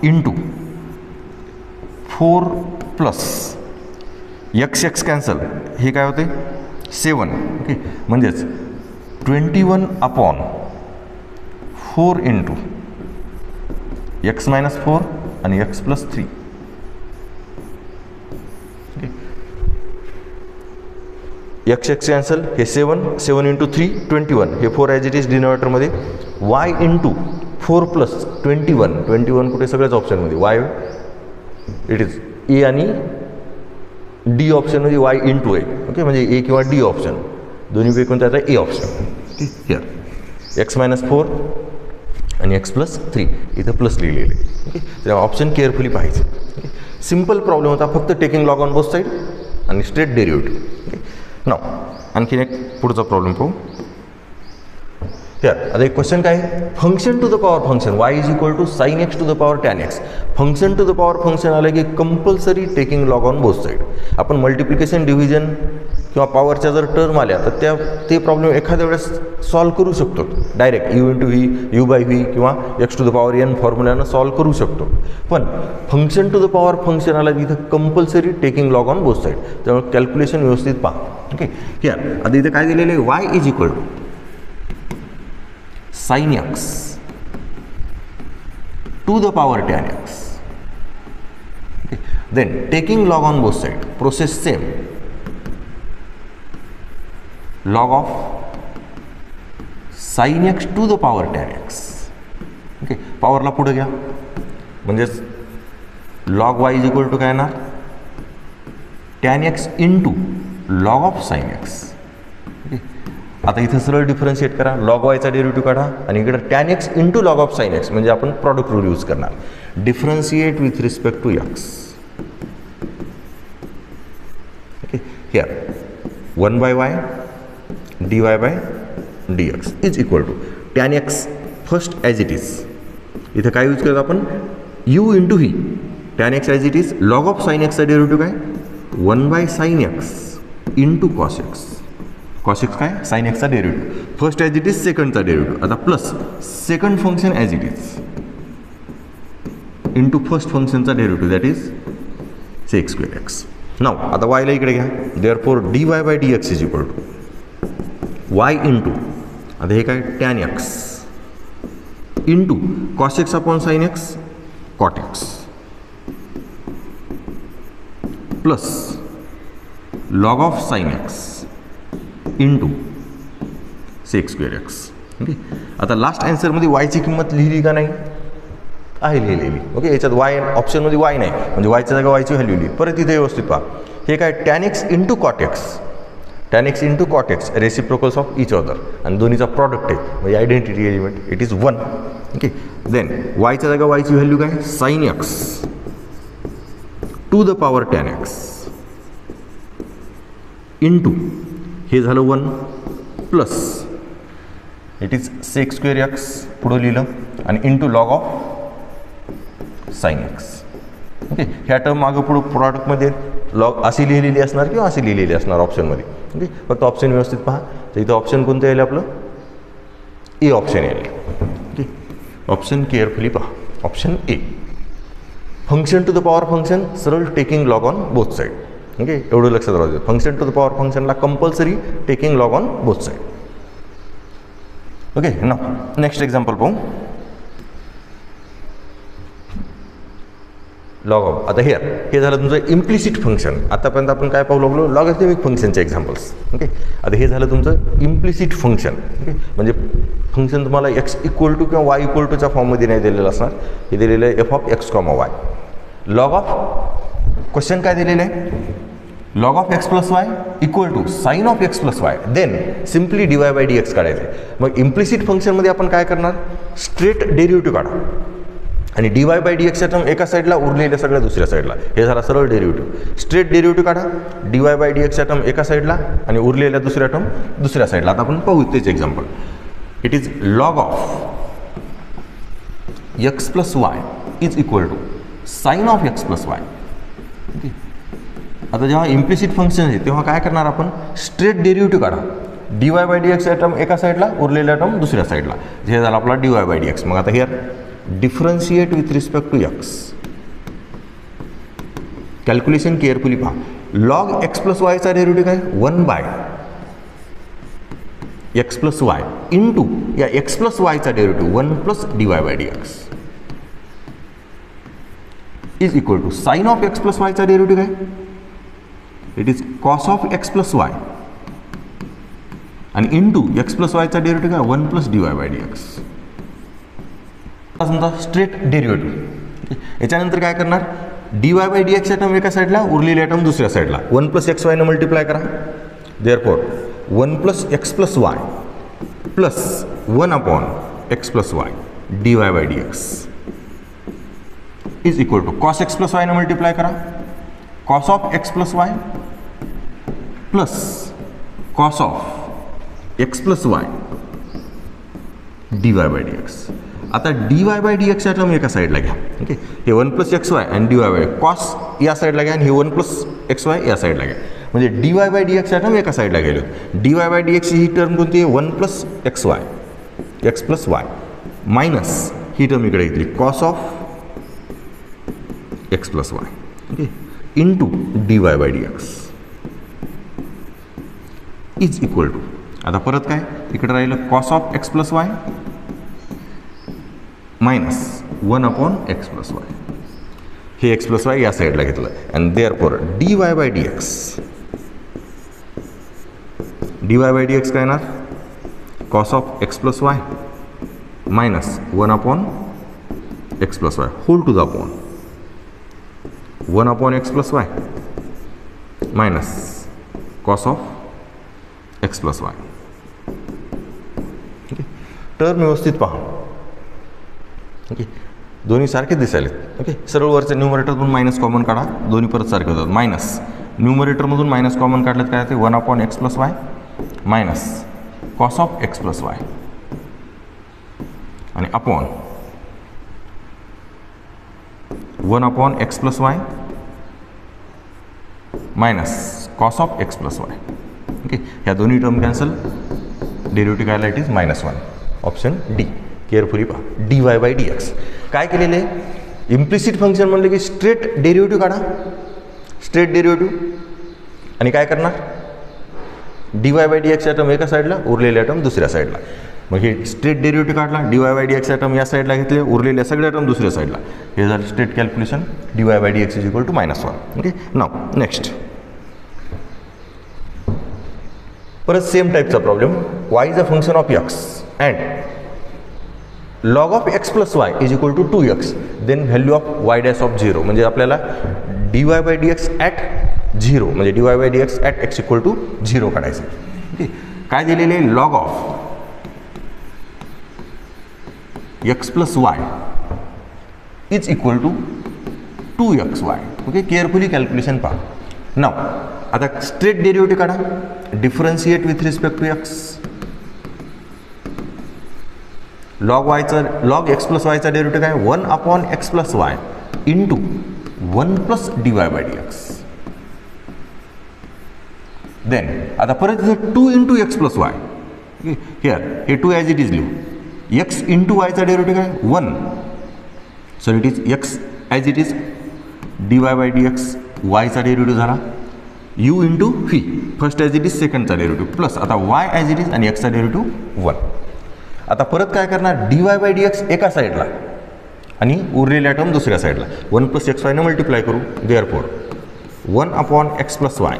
into 4 plus x cancel, हे काय होते 7. ओके, म्हणजेच 21 अपॉन 4 इंटू x - 4 आणि x+3. x कॅन्सल, हे 7 इंटू 3 21, हे 4 ॲज इट इज डिनोमिनेटरमध्ये. y इंटू 4 प्लस 21 कुठे सगळ्याच ऑप्शनमध्ये y इट इज ए आणि डी ऑप्शनमध्ये y इंटू आहे. ओके, म्हणजे ए किंवा डी ऑप्शन दोन्हीपैकी कोणता आहे ए ऑप्शन. हिअर x - 4 आणि x+3 इथं प्लस लिहिलेले. ओके, तर ऑप्शन केअरफुली पाहायचे. ओके, सिम्पल प्रॉब्लेम होता, फक्त taking log on both side आणि स्ट्रेट डेरिव्हेटिव्ह. ओके, नाव आणखीन एक पुढचा प्रॉब्लेम पाहू. हिअर आता एक क्वेश्चन काय आहे, function to the power function y is equal to sin x to the power tan x. Function to the power function आलं की compulsory taking log on both side. आपण मल्टिप्लिकेशन डिव्हिजन किंवा पॉवरच्या जर टर्म आल्या तर ते प्रॉब्लेम एखाद्या वेळेस सॉल्व करू शकतो direct u into V u/v किंवा x to the power n फॉर्म्युल्यानं सॉल्व करू शकतो. पण function to the power function आलं की इथं compulsory taking log on both side. त्यामुळे कॅल्क्युलेशन व्यवस्थित पहा. ओके, हिअर आता इथं काय दिलेलं आहे y is equal to sin x to the power tan x. Okay. Then taking log on both sides, process same. Log of sin x to the power tan x. Okay, पॉवरला पुढे घ्या, म्हणजेच log y is equal to काय येणार tan x into log of sin x. Okay, आता इथं सरळ differentiate करा, लॉग वायचा डेरिव्हेटिव्ह काढा आणि इकडे tan x into log of sin x, म्हणजे आपण प्रॉडक्ट रूल यूज करणार. Differentiate with respect to x. Okay, here 1/y dy/dx is equal to tan x first as it is. इथं काय यूज करतो आपण u into v. tan x as it is, log of sin x चा derivative काय 1/sin x into cos x. cos x काय sin x चा derivative first as it is, सेकंडचा derivative. आता plus second function as it is into first फंक्शनचा derivative that is sec²x. Now आता वायला इकडे घ्या. Therefore dy/dx is equal to y into आता हे काय tan x into cos x upon sin x cot x plus log of sin x into sec²x. Okay, आता last ॲन्सरमध्ये वायची किंमत लिहिली का नाही आहे लिहिलेली. ओके, याच्यात वाय ऑप्शनमध्ये वाय नाही, म्हणजे वायच्या जागा वायची व्हॅल्यू लिहिली. परत इथे व्यवस्थित पहा, हे काय tan x into cot x. tan x into cot x reciprocals of each other आणि दोन्हीचा प्रॉडक्ट आहे, म्हणजे identity element it is 1. Okay, then वायच्या जागा वायची व्हॅल्यू काय sin x to the power tan x into हे झालं 1 प्लस इट इज sec²x पुढं लिहिलं आणि into log of sin x. Okay, ह्या टर्म मागं पुढं प्रॉडक्टमध्ये लॉग अशी लिहिलेली असणार किंवा अशी लिहिलेली असणार ऑप्शनमध्ये. ओके, फक्त ऑप्शन व्यवस्थित पहा. तर इथं ऑप्शन कोणतं येईल आपलं ए ऑप्शन येईल. ओके, ऑप्शन केअरफुली पहा, option A. Function to the power function सरळ taking log on both side. Okay, एवढं लक्षात राहू दे. फंक्शन टू द पॉवर फंक्शनला compulsory taking log on both side. Okay, ना नेक्स्ट एक्झाम्पल पाहू. Log of. आता हे झालं तुमचं इम्प्लिसिट फंक्शन. आतापर्यंत आपण काय पाहू लागलो, लॉगॅरिथमिक फंक्शनचे एक्झाम्पल्स. ओके, आता हे झालं तुमचं इम्प्लिसिट फंक्शन. ओके, म्हणजे फंक्शन तुम्हाला x इक्वल टू किंवा y इक्वल टूच्या फॉर्ममध्ये नाही दिलेलं असणार. हे दिलेलं आहे f(x, y). Log of question काय दिलेलं आहे, log of x plus y equal to sine of x plus y, then simply dy by dx काढायचं आहे. मग इम्प्लिसिट फंक्शनमध्ये आपण काय करणार, स्ट्रेट डेरिव्हेटिव्ह काढा आणि dy बाय dxच्या टर्म एका साईडला, उरलेल्या सगळ्या दुसऱ्या साईडला. हे झाला सरळ डेरिव्हेटिव्ह. स्ट्रेट डेरिव्हेटिव्ह काढा, dy बाय dxच्या टर्म एका साईडला आणि उरलेल्या दुसऱ्या टर्म दुसऱ्या साईडला. आता आपण पाहू तेच example. It is log of x plus y is equal to sine of x plus y. Okay, आता जेव्हा इम्प्लिसिट फंक्शन आहे तेव्हा काय करणार आपण, स्ट्रेट डेरिव्हेटिव्ह काढा. dy बाय dxच्या टर्म एका साईडला, उरलेल्या टर्म दुसऱ्या साईडला. हे झालं आपला dy बाय dx. मग आता here differentiate with respect to x. Calculation carefully पहा. लॉग x प्लस वायचा डेरिव्हेटिव्ह काय, 1 by x plus y into या x प्लस वायचा derivative 1 plus dy by dx is equal to sine of x plus वायचा derivative काय, it is cos of x plus y आणि into x plus वायचा derivative काय, 1 plus dy by dx. समजा straight derivative. याच्यानंतर काय करणार, dy बाय dxच्या टर्म एका साईडला, उरलेल्या टर्म दुसऱ्या साईडला. 1 प्लस एक्स वायनं मल्टिप्लाय करा. Therefore 1 plus x plus y plus 1 upon x plus y dy by dx is equal to cos x plus वायनं मल्टिप्लाय करा, cos of x plus y plus cos of x plus y dy by dx. आता dy bye dxच्या term एका साईडला घ्या. Okay, हे 1 plus x y आणि dy by cos या साईडला घ्या आणि हे 1 प्लस एक्स वाय या साईडला घ्या. म्हणजे dy बाय dxच्या टर्म एका साईडला गेलो. dy बाय dxची ही टर्म कोणती आहे, 1 plus x y, x plus y minus ही टर्म इकडे घेतली, cos of x plus y. Okay, into dy by dx is equal to, आता परत काय इकडे राहिलं, cos of x plus y minus 1 upon x plus y. हे x plus y या साईडला घेतलं and therefore dy by dx, dy by dx काय येणार, cos of x plus y minus 1 upon x plus y whole to the upon 1 upon x plus y minus cos of x plus y. Okay, term व्यवस्थित पहा. Okay, दोन्ही सारखेच दिसायलेत. Okay, सरळ वरच्या न्यूमरेटरमधून minus common काढा, दोन्ही परत सारखे होतात. मायनस न्यूमरेटरमधून मायनस कॉमन काढलेत काय ते 1 upon x plus y minus cos of x plus y आणि upon 1 upon x plus y minus cos of x plus y. Okay, ह्या दोन्ही टर्म कॅन्सल, डेरिव्हेटिव्ह काय it is -1. Option D. Carefully पहा, dy by dx. काय केलेले आहे, implicit function म्हणलं की स्ट्रेट डेरिव्हेटिव्ह काढा, स्ट्रेट डेरिव्हेटिव्ह आणि काय करणार, dy बाय dxच्या टर्म एका साईडला, उरलेल्या टर्म दुसऱ्या साईडला. मग हे स्ट्रेट डेरिव्हेटिव्ह काढला, dy बाय dxच्या टर्म या साईडला घेतले, उरलेल्या सगळ्या टर्म दुसऱ्या साईडला. हे झालं straight calculation, dy by dx is equal to -1. Okay, now next परत सेम टाईपचा problem. y is a function of x and log of x plus y is equal to 2x, then value of y dash of 0. म्हणजे आपल्याला dy by dx at 0, म्हणजे dy by dx at x equal to 0 काढायचं. Okay, काय दिलेले, log of x plus y is equal to 2xy. Okay, carefully calculation पहा. Now आता straight derivative काढा, differentiate with respect to x. Log x plus वायचा derivative काय, 1 upon x plus y into 1 plus dy by dx. Then आता परत 2 into x plus y. Here हे 2 as it is लिहू. X into वायचा derivative काय 1, so it is x as it is dy by dx. वायचा derivative झाला u into v, first as it is सेकंडचा derivative plus आता y as it is आणि एक्सचा डेरिव्हेटिव्ह 1. आता परत काय करणार, dy बाय dx एका साईडला, आणि उरलेल्या टर्म दुसऱ्या साईडला 1 + x वायनं मल्टिप्लाय करू. Therefore 1/x + y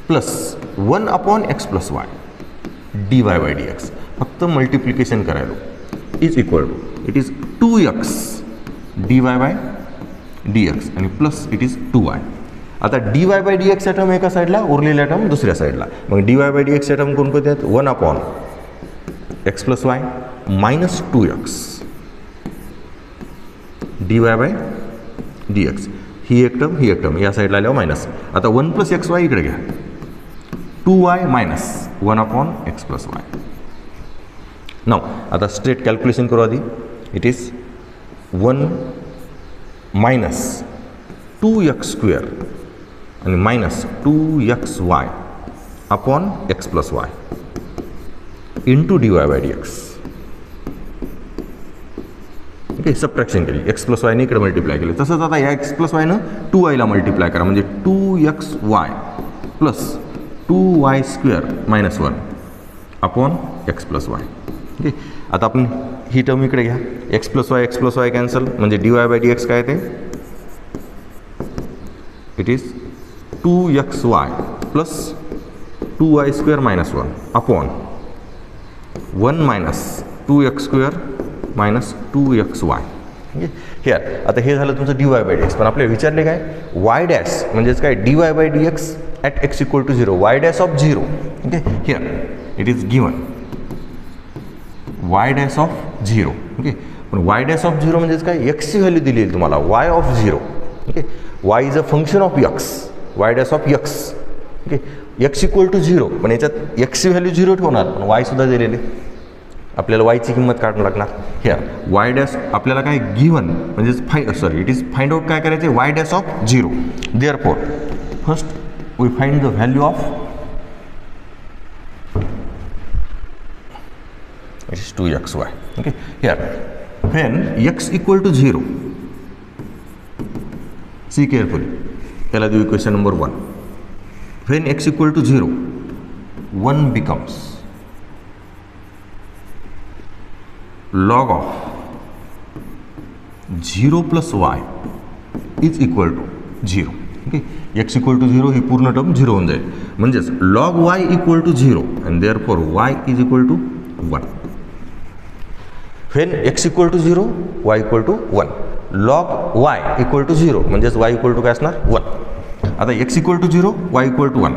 plus 1/x + y dy/dx फक्त मल्टिप्लिकेशन करायलो is equal to it is 2x dy/dx आणि प्लस इट इज 2y. आता dy/dx च्या टर्म एका साईडला, उरलेल्या टर्म दुसऱ्या साईडला. मग dy/dx च्या टर्म कोणकोणत्या आहेत? 1/x + y minus 2x dy/dx. ही एक टर्म या साईडला आल्यावर मायनस. आता 1 + xy इकडे घ्या, 2y मायनस 1/x + y. नाव आता स्ट्रेट कॅल्क्युलेशन करू आधी. इट इज 1 मायनस 2x² आणि minus 2xy upon x + y into dy/dx. Okay, subtraction केली, x + y ने इकडे मल्टिप्लाय केले. तसंच आता या x + y नं 2y ला मल्टिप्लाय करा, म्हणजे 2xy plus 2y² minus 1 upon x + y. Okay, आता आपण ही टर्म इकडे घ्या, x + y कॅन्सल, म्हणजे dy/dx काय ते it is 2xy plus 2y² minus 1 upon 1 minus 2x² minus 2xy. Here आता हे झालं तुमचं dy/dx. पण आपल्याला विचारले काय y डॅश म्हणजेच काय dy/dx at x = 0 y dash of 0. Okay, here it is given y dash of 0. Okay, पण y डॅश ऑफ 0 म्हणजेच काय x ची व्हॅल्यू दिली आहे तुम्हाला y of 0. Okay, y is a function of x, y dash of x. Okay, x = 0, पण याच्यात x ची व्हॅल्यू 0 ठेवणार, पण y सुद्धा दिलेले, आपल्याला y ची किंमत काढून लागणार. हिअर y डॅश आपल्याला काय गिवन म्हणजेच इट इज फाइंड आउट काय करायचे y dash of 0. Therefore first we find the value of it is 2xy. Okay, here when x = 0, see carefully, त्याला देऊ equation number 1. When x = 0 1 becomes log of 0 + y is equal to 0. Okay, x = 0 ही पूर्ण term 0 होऊन जाईल, म्हणजेच log y = 0 and therefore y is equal to 1. when x = 0 y = 1 log y = 0 म्हणजेच y = काय असणार 1. आता x = 0 y = 1,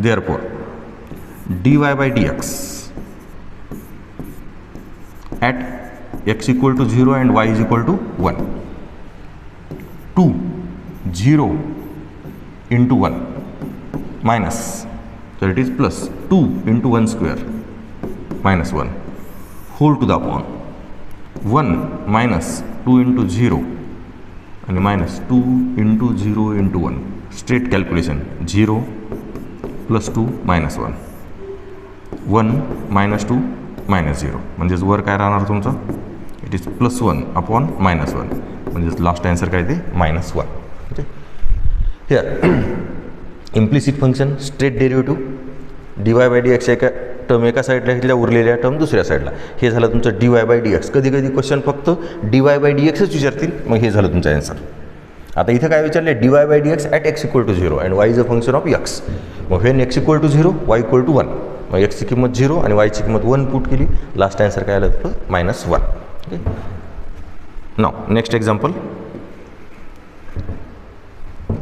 therefore dy/dx at x = 0 and y = 1 2 0 into 1 minus, so it is plus 2 into 1 square minus 1 whole to the upon 1 minus 2 into 0 and minus 2 into 0 into 1. Straight calculation 0 plus 2 minus 1 1 minus 2 minus 0, म्हणजेच वर काय राहणार तुमचं it is +1 upon -1, म्हणजेच last answer काय ते -1. Okay, here implicit function straight derivative dy/dx एका term एका साईडला घेतल्या, उरलेल्या टर्म दुसऱ्या साईडला. हे झालं तुमचं dy/dx. कधी कधी क्वेश्चन फक्त dy/dxच विचारतील, मग हे झालं तुमचं आन्सर. आता इथं काय विचारले dy/dx at x = 0 and y is a function of x. मग व्हेन x = 0 y = 1, मग x ची किंमत 0 आणि y ची किंमत 1 पुट केली, लास्ट आन्सर काय आलं तर -1. Okay, now next example.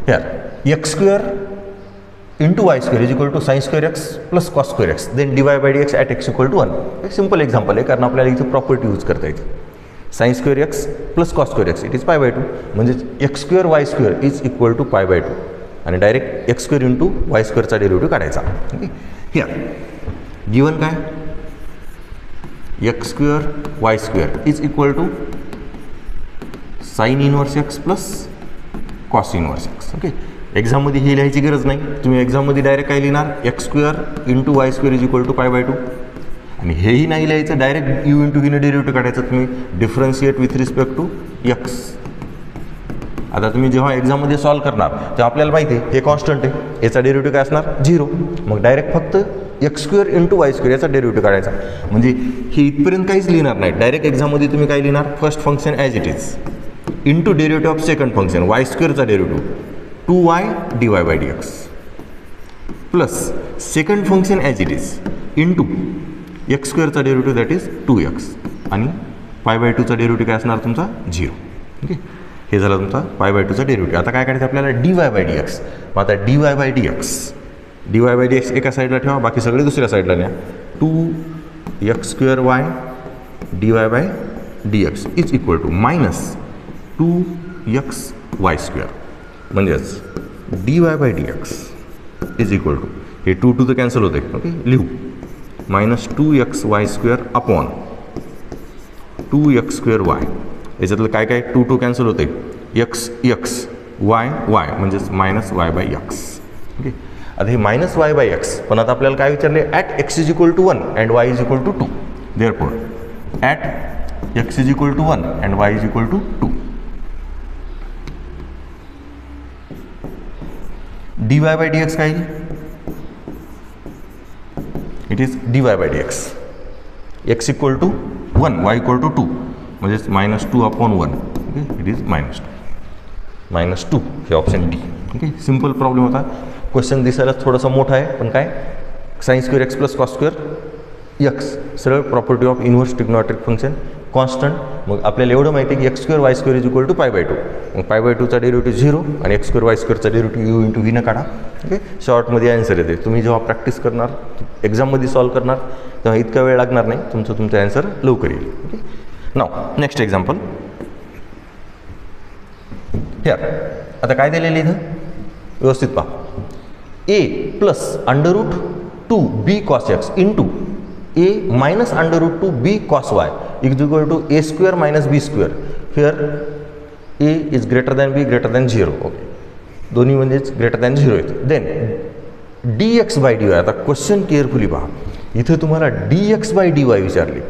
Here x² into y² is equal to sin² plus cos² then dy/dx at x = 1. एक सिंपल एक्झाम्पल आहे, कारण आपल्याला इथं प्रॉपर्टी यूज करता येते. sin² plus cos² it is π/2, म्हणजे x² y² is equal to π/2 आणि direct x² into y² चा डेरिव्हेटिव्ह काढायचा. ओके, हिअर गिवन काय x² y² is equal to sin inverse x plus cos inverse x. Okay, एक्झाममध्ये हे लिहायची गरज नाही, तुम्ही एक्झाममध्ये डायरेक्ट काय लिहिणार x² into y² is equal to π/2 आणि हेही नाही लिहायचं, डायरेक्ट u इंटू व्हीने डेरिव्हेटिव्ह काढायचं. तुम्ही differentiate with respect to x. आता तुम्ही जेव्हा एक्झाममध्ये सॉल्व करणार तेव्हा आपल्याला माहिती आहे हे कॉन्स्टंट आहे, याचा डेरिव्हेटिव्ह काय असणार 0, मग डायरेक्ट फक्त x square into Y square याचा डेरिव्हेटिव्ह काढायचा. म्हणजे हे इथपर्यंत काहीच लिहिणार नाही, डायरेक्ट एक्झाममध्ये तुम्ही काय लिहिणार, first function as it is into derivative of second function y स्क्वेअरचा derivative 2y dy/dx plus second function as it is into x स्क्वेअरचा डेरिव्हेटिव्ह दॅट इज 2x आणि π/2चा डेरिव्हेटिव्ह काय असणार तुमचा 0. ओके, हे झालं तुमचा π/2चा डेरिव्हेटिव्ह. आता काय करायचं आपल्याला dy/dx. मग आता dy/dx एका साईडला ठेवा, बाकी सगळे दुसऱ्या साईडला न्या. 2x² y dy/dx is equal to minus 2xy². म्हणजेच dy/dx इज इक्वल टू हे 2 तर कॅन्सल होते. ओके, लिहू मायनस 2xy² अपॉन 2x²y. याच्यातलं काय काय 2 कॅन्सल होते, x y म्हणजेच मायनस y/x. ओके, आता हे मायनस y/x, पण आता आपल्याला काय विचारले, at x is equal to 1 and y is equal to 2. Therefore at x is equal to 1 and y is equal to 2. dy/dx काय, it is dy/dx x equal to 1 y equal to 2 म्हणजेच minus 2 upon 1. Okay, it is minus 2 हे option D. Okay, simple problem होता. Question दिसायला थोडासा मोठा आहे, पण काय sin² x plus cos² x सरळ property of inverse trigonometric function constant. मग आपल्याला एवढं माहिती आहे की x² y² is equal to π/2. मग π/2चा डेरिव्हेटिव्ह 0 आणि x² y²चा डेरिव्हेटिव्ह u इंटू v न काढा. ओके, शॉर्टमध्ये आन्सर येते. तुम्ही जेव्हा प्रॅक्टिस करणार, एक्झाममध्ये सॉल्व करणार, तेव्हा इतका वेळ लागणार नाही, तुमचं आन्सर लवकर येईल. Okay, now next example here. आता काय दिलेलं इथं व्यवस्थित पहा. a plus √2b cos x into a minus √2b cos y is equal to a² minus b². Here a is greater than b greater than 0. Okay, दोन्ही म्हणजेच greater than 0 येतं. Then dx/dy. आता क्वेश्चन केअरफुली पहा, इथं तुम्हाला dx/dy विचारले.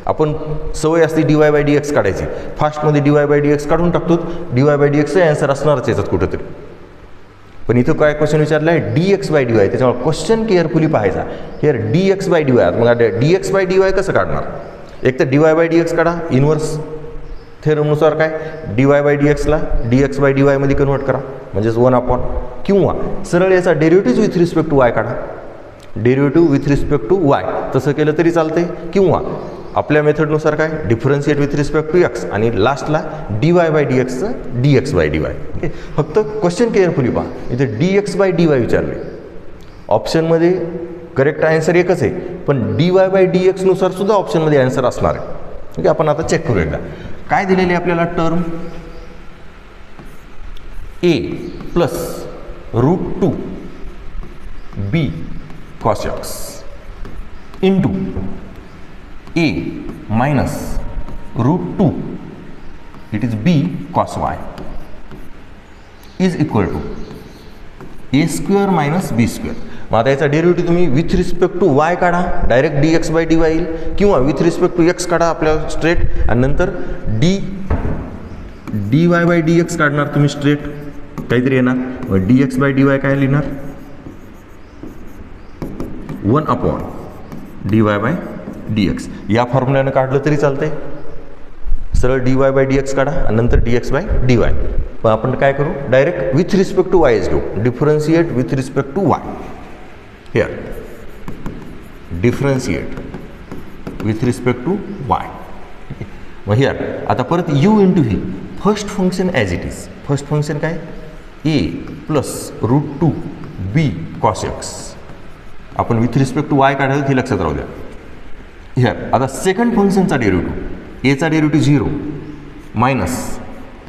आपण सवय असते dy/dx काढायची, फास्टमध्ये dy/dx काढून टाकतो, dy/dxचं आन्सर असणारच याच्यात कुठंतरी. पण इथं काय क्वेश्चन विचारला आहे dx/dy, त्याच्यामुळे क्वेश्चन केअरफुली पाहायचा. Here dx/dy. मग dx/dy कसं काढणार, एक तर dy/dx काढा, इन्व्हर्स थेरमनुसार काय dy/dxला dx/dy मध्ये कन्वर्ट करा, म्हणजेच 1 अपॉन, किंवा सरळ याचा derivative with respect to y काढा, derivative with respect to y, तसं केलं तरी चालतंय. किंवा आपल्या मेथडनुसार काय differentiate with respect to x आणि लास्टला dy/dxचं dx/dy. ओके, फक्त क्वेश्चन केअरफुली पहा, इथे dx/dy विचारले. ऑप्शनमध्ये करेक्ट आन्सर एकच आहे, पण dy/dx नुसार सुद्धा ऑप्शनमध्ये आन्सर असणार आहे. ओके, आपण आता चेक करू एकदा. काय दिलेली आहे आपल्याला term, a plus √2b cos x into a minus √2 it is b cos y is equal to a² minus b². मग आता याचा डेरिव्हेटिव्ह तुम्ही विथ रिस्पेक्ट टू y काढा, डायरेक्ट dx/dy येईल, किंवा विथ रिस्पेक्ट टू x काढा आपल्या straight, आणि नंतर dy/dx काढणार तुम्ही स्ट्रेट, काहीतरी येणार. मग dx/dy काय लिहिणार, 1 अपॉन dy/dx. या फॉर्म्युल्यानं काढलं तरी चालतंय. सरळ dy/dx काढा आणि नंतर dx/dy. पण आपण काय करू, direct with respect to y घेऊ, differentiate with respect to y. Here differentiate with respect to y. मग हिअर आता परत u into v, first function as it is. First function काय a plus √2b cos x. आपण with respect to y काढायला हे लक्षात राहू द्या. हिअर आता सेकंड फंक्शनचा डेरिव्हेटिव्ह, एचा derivative 0 minus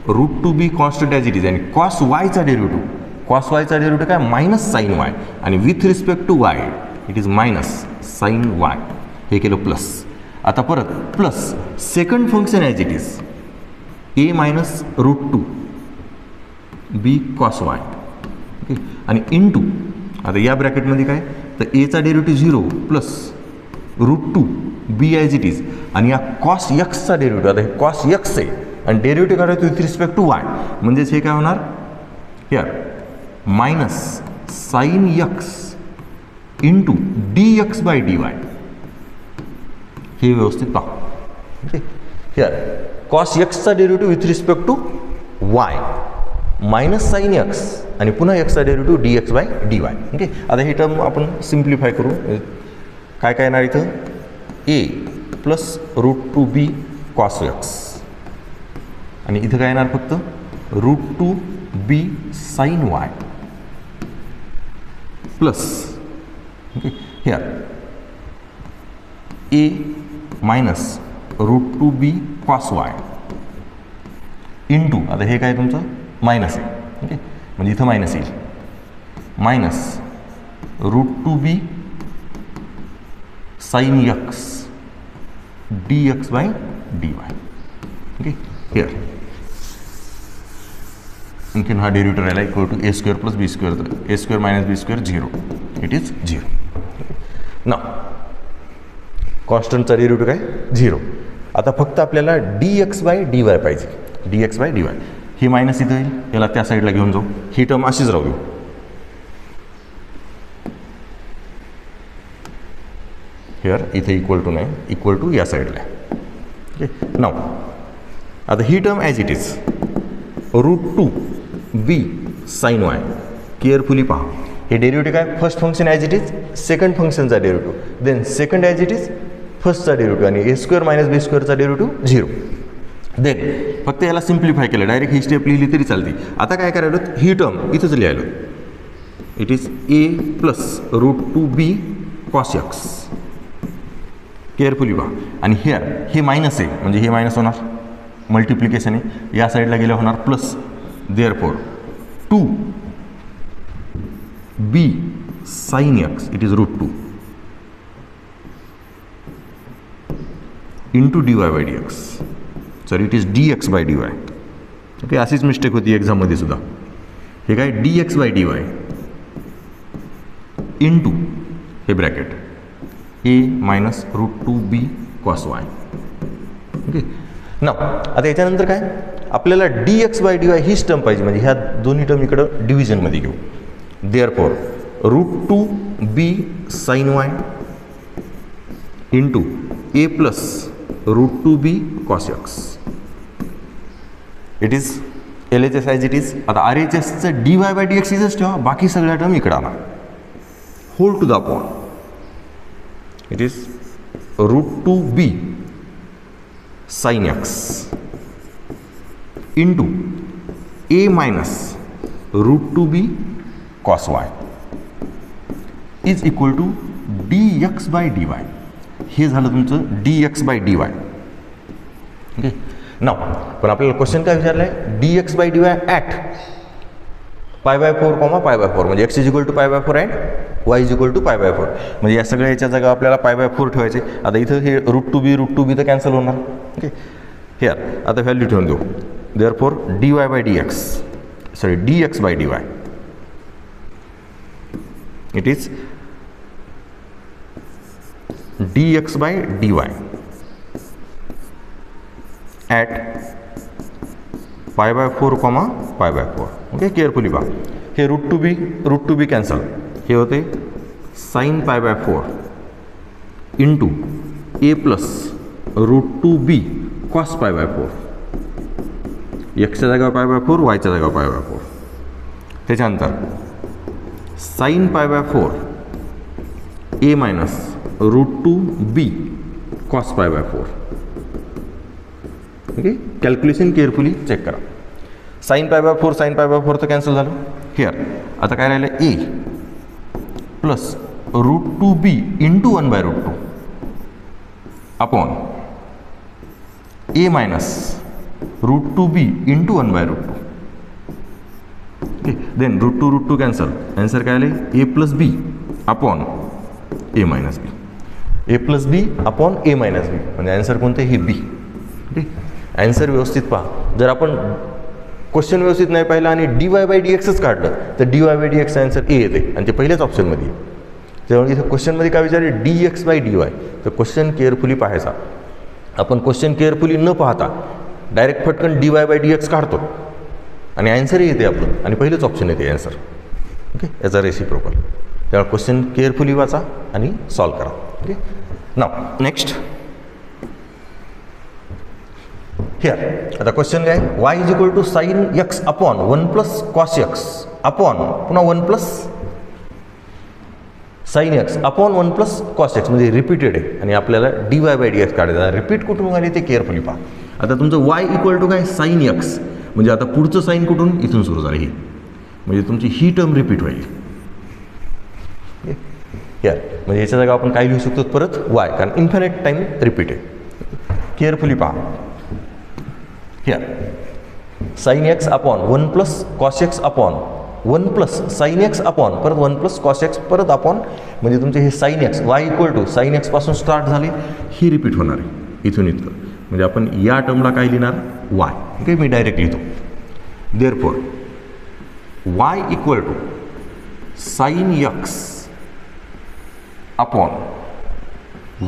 √2b constant as it is, आणि cos yचा डेरिव्हेटिव्ह काय मायनस साईन y, आणि with respect to y it is minus sine y. हे केलं प्लस. आता परत plus second function as it is a minus √2b cos y. Okay, आणि into आता या ब्रॅकेटमध्ये काय, तर एचा derivative 0 plus √2b as it is, आणि या cos xचा डेरिव्हेटिव्ह, आता हे cos x आहे आणि डेरिव्हेटिव्ह काढायचं विथ रिस्पेक्ट टू y, म्हणजेच हे काय होणार, here minus sine x into dx by dy, हे व्यवस्थित पहा. ओके, हिअर कॉस एक्सचा derivative with respect to y minus sine x आणि पुन्हा एक्सचा derivative dx by dy. Okay, आता ही टर्म आपण सिम्प्लिफाय करू. काय काय येणार इथं, a plus √2b cos x आणि इथं काय येणार फक्त √2b sine y plus, okay, here a minus √2b cos y into, आता हे काय तुमचं मायनस आहे. ओके, म्हणजे इथं मायनस येईल, minus √2b sine x dx by dy. Okay, here आणखीन हा डेरिव्हेटिव्ह राहिला equal to a square plus b square, a square minus b square 0, it is 0. ना कॉन्स्टंटचा डेरिव्हेटिव्ह काय 0. आता फक्त आपल्याला dx बाय dy पाहिजे, dx by dy. He minus इथं येईल, याला त्या साईडला घेऊन जाऊ, ही टर्म अशीच राहू देऊ. हिअर इथे इक्वल टू नाही, इक्वल टू या साईडला. ओके, नाव आता ही term as it is √2b sine y. Carefully पहा, हे डेरिव्हेटिव्ह काय, first function as it is, second फंक्शनचा derivative, then second as it is, फर्स्टचा डेरिव्हेटिव्ह आणि a स्क्वेअर मायनस b स्क्वेअरचा डेरिव्हेटिव्ह 0. देन फक्त याला सिम्प्लिफाय केलं, डायरेक्ट ही स्टेप लिहिली तरी चालते. आता काय करायला, ही टर्म इथंच लिहायला, it is a plus √2b cos x. Carefully पहा, आणि हिअर हे मायनस आहे म्हणजे हे मायनस होणार, मल्टिप्लिकेशन आहे, या साईडला गेलं होणार plus, therefore 2b sine x it is √2 into dy by dx, sorry it is dx by dy. Okay, अशीच मिस्टेक होती एक्झाममध्ये सुद्धा. हे काय dx बाय dy इंटू हे bracket a minus √2b cos y. Okay, ना आता याच्यानंतर काय, आपल्याला dx बाय dy हीच टर्म पाहिजे, म्हणजे ह्या दोन्ही टर्म इकडं डिव्हिजनमध्ये घेऊ. Therefore √2b sine y into a plus √2b cos x, it is LHS as it is. आता RHSचं dy बाय dx इथंच ठेवा, बाकी सगळ्या टर्म इकडं आला. Whole to the upon it is √2b sine x into a minus √2b cos y is equal to dx by dy. हे झालं तुमचं dx बाय dy. ओके, नाव पण आपल्याला क्वेश्चन काय विचारलं आहे, dx बाय dy ॲट π/4 π/4, म्हणजे x is equal to π/4 and y is equal to π/4. म्हणजे या सगळ्या याच्या जागा आपल्याला π/4 ठेवायचे. आता इथं हे √2b तर कॅन्सल होणार. ओके, हिअर आता व्हॅल्यू ठेवून देऊ. Therefore dy by dx, sorry dx by dy it is dx by dy at π/4 π/4. Okay, carefully पहा, हे √2b कॅन्सल, हे होते sine π/4 into a plus √2b cos π/4. एक्सच्या जागा π/4, वायच्या जागा π/4. त्याच्यानंतर sine π/4 a minus √2b cos π/4. Okay, calculation carefully check करा. साईन π/4 साईन π/4 तर कॅन्सल झालं. हिअर आता काय राहिलं, a plus √2b into 1/√2 upon a minus √2b into 1/√2. Okay, then √2 cancel, answer काय आले a plus b upon a minus b, a plus b upon a minus b, म्हणजे answer कोणतं, हे b. ओके, आन्सर व्यवस्थित पहा. जर आपण question व्यवस्थित नाही पाहिला आणि dy बाय dxच काढलं तर dy बाय dx आन्सर ए येते आणि ते पहिल्याच ऑप्शनमध्ये. त्यामुळे इथं क्वेश्चनमध्ये काय विचारले, dx बाय dy, तर क्वेश्चन केअरफुली पाहायचा. आपण क्वेश्चन केअरफुली न पाहता डायरेक्ट फटकन dy बाय dx काढतो आणि आन्सरही येते आपलं आणि पहिलंच ऑप्शन येते आन्सर. ओके, याचा रेसिप्रोकल. तेव्हा क्वेश्चन केअरफुली वाचा आणि सॉल्व करा. Okay, now next here. आता क्वेश्चन काय, y is equal to sine x upon 1 plus cos x upon पुन्हा 1 plus sine x upon 1 plus cos x म्हणजे रिपीटेड आहे आणि आपल्याला dy बाय dx काढायचं. रिपीट कुठून आली ते केअरफुली पहा. आता तुमचं वाय इक्वल टू काय, साइन एक्स म्हणजे आता पुढचं साइन कुठून, इथून सुरू झालं. ही म्हणजे तुमची ही टर्म रिपीट होईल. यार म्हणजे याच्या जागा आपण काय लिहू शकतो परत वाय, कारण इन्फिनिट टाइम रिपीट आहे. केअरफुली पहा. Here sine x upon 1 plus cos x upon 1 plus sine x upon परत 1 प्लस कॉस एक्स परत अपॉन म्हणजे तुमचे हे sine x y equal to sine x पासून स्टार्ट झाले, ही रिपीट होणार आहे इथून इतकं. म्हणजे आपण या टर्मला काय लिहिणार, वाय. ओके, मी डायरेक्ट लिहितो. Therefore y equal to sine x upon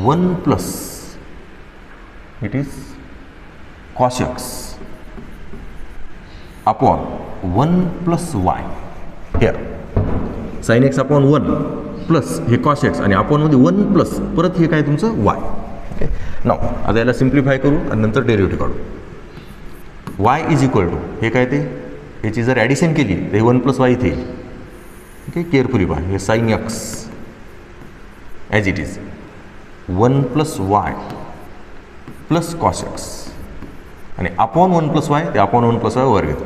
1 plus it is cos x upon 1 plus y. Here sine x upon 1 plus हे कॉस एक्स आणि अपॉनमध्ये 1 प्लस परत हे काय तुमचं वाय. ओके, नाव आता याला सिम्प्लिफाय करू आणि नंतर डेरिव्हेटिव्ह काढू. वाय इज इक्वल टू हे काय ते, याची जर ॲडिशन केली तर हे 1 प्लस वाय इथे येईल. ओके, केअरफुली पहा. हे sine x as it is 1 plus y plus cos x आणि अपॉन 1 प्लस वाय ते अपॉन 1 प्लस वाय वर घेतो.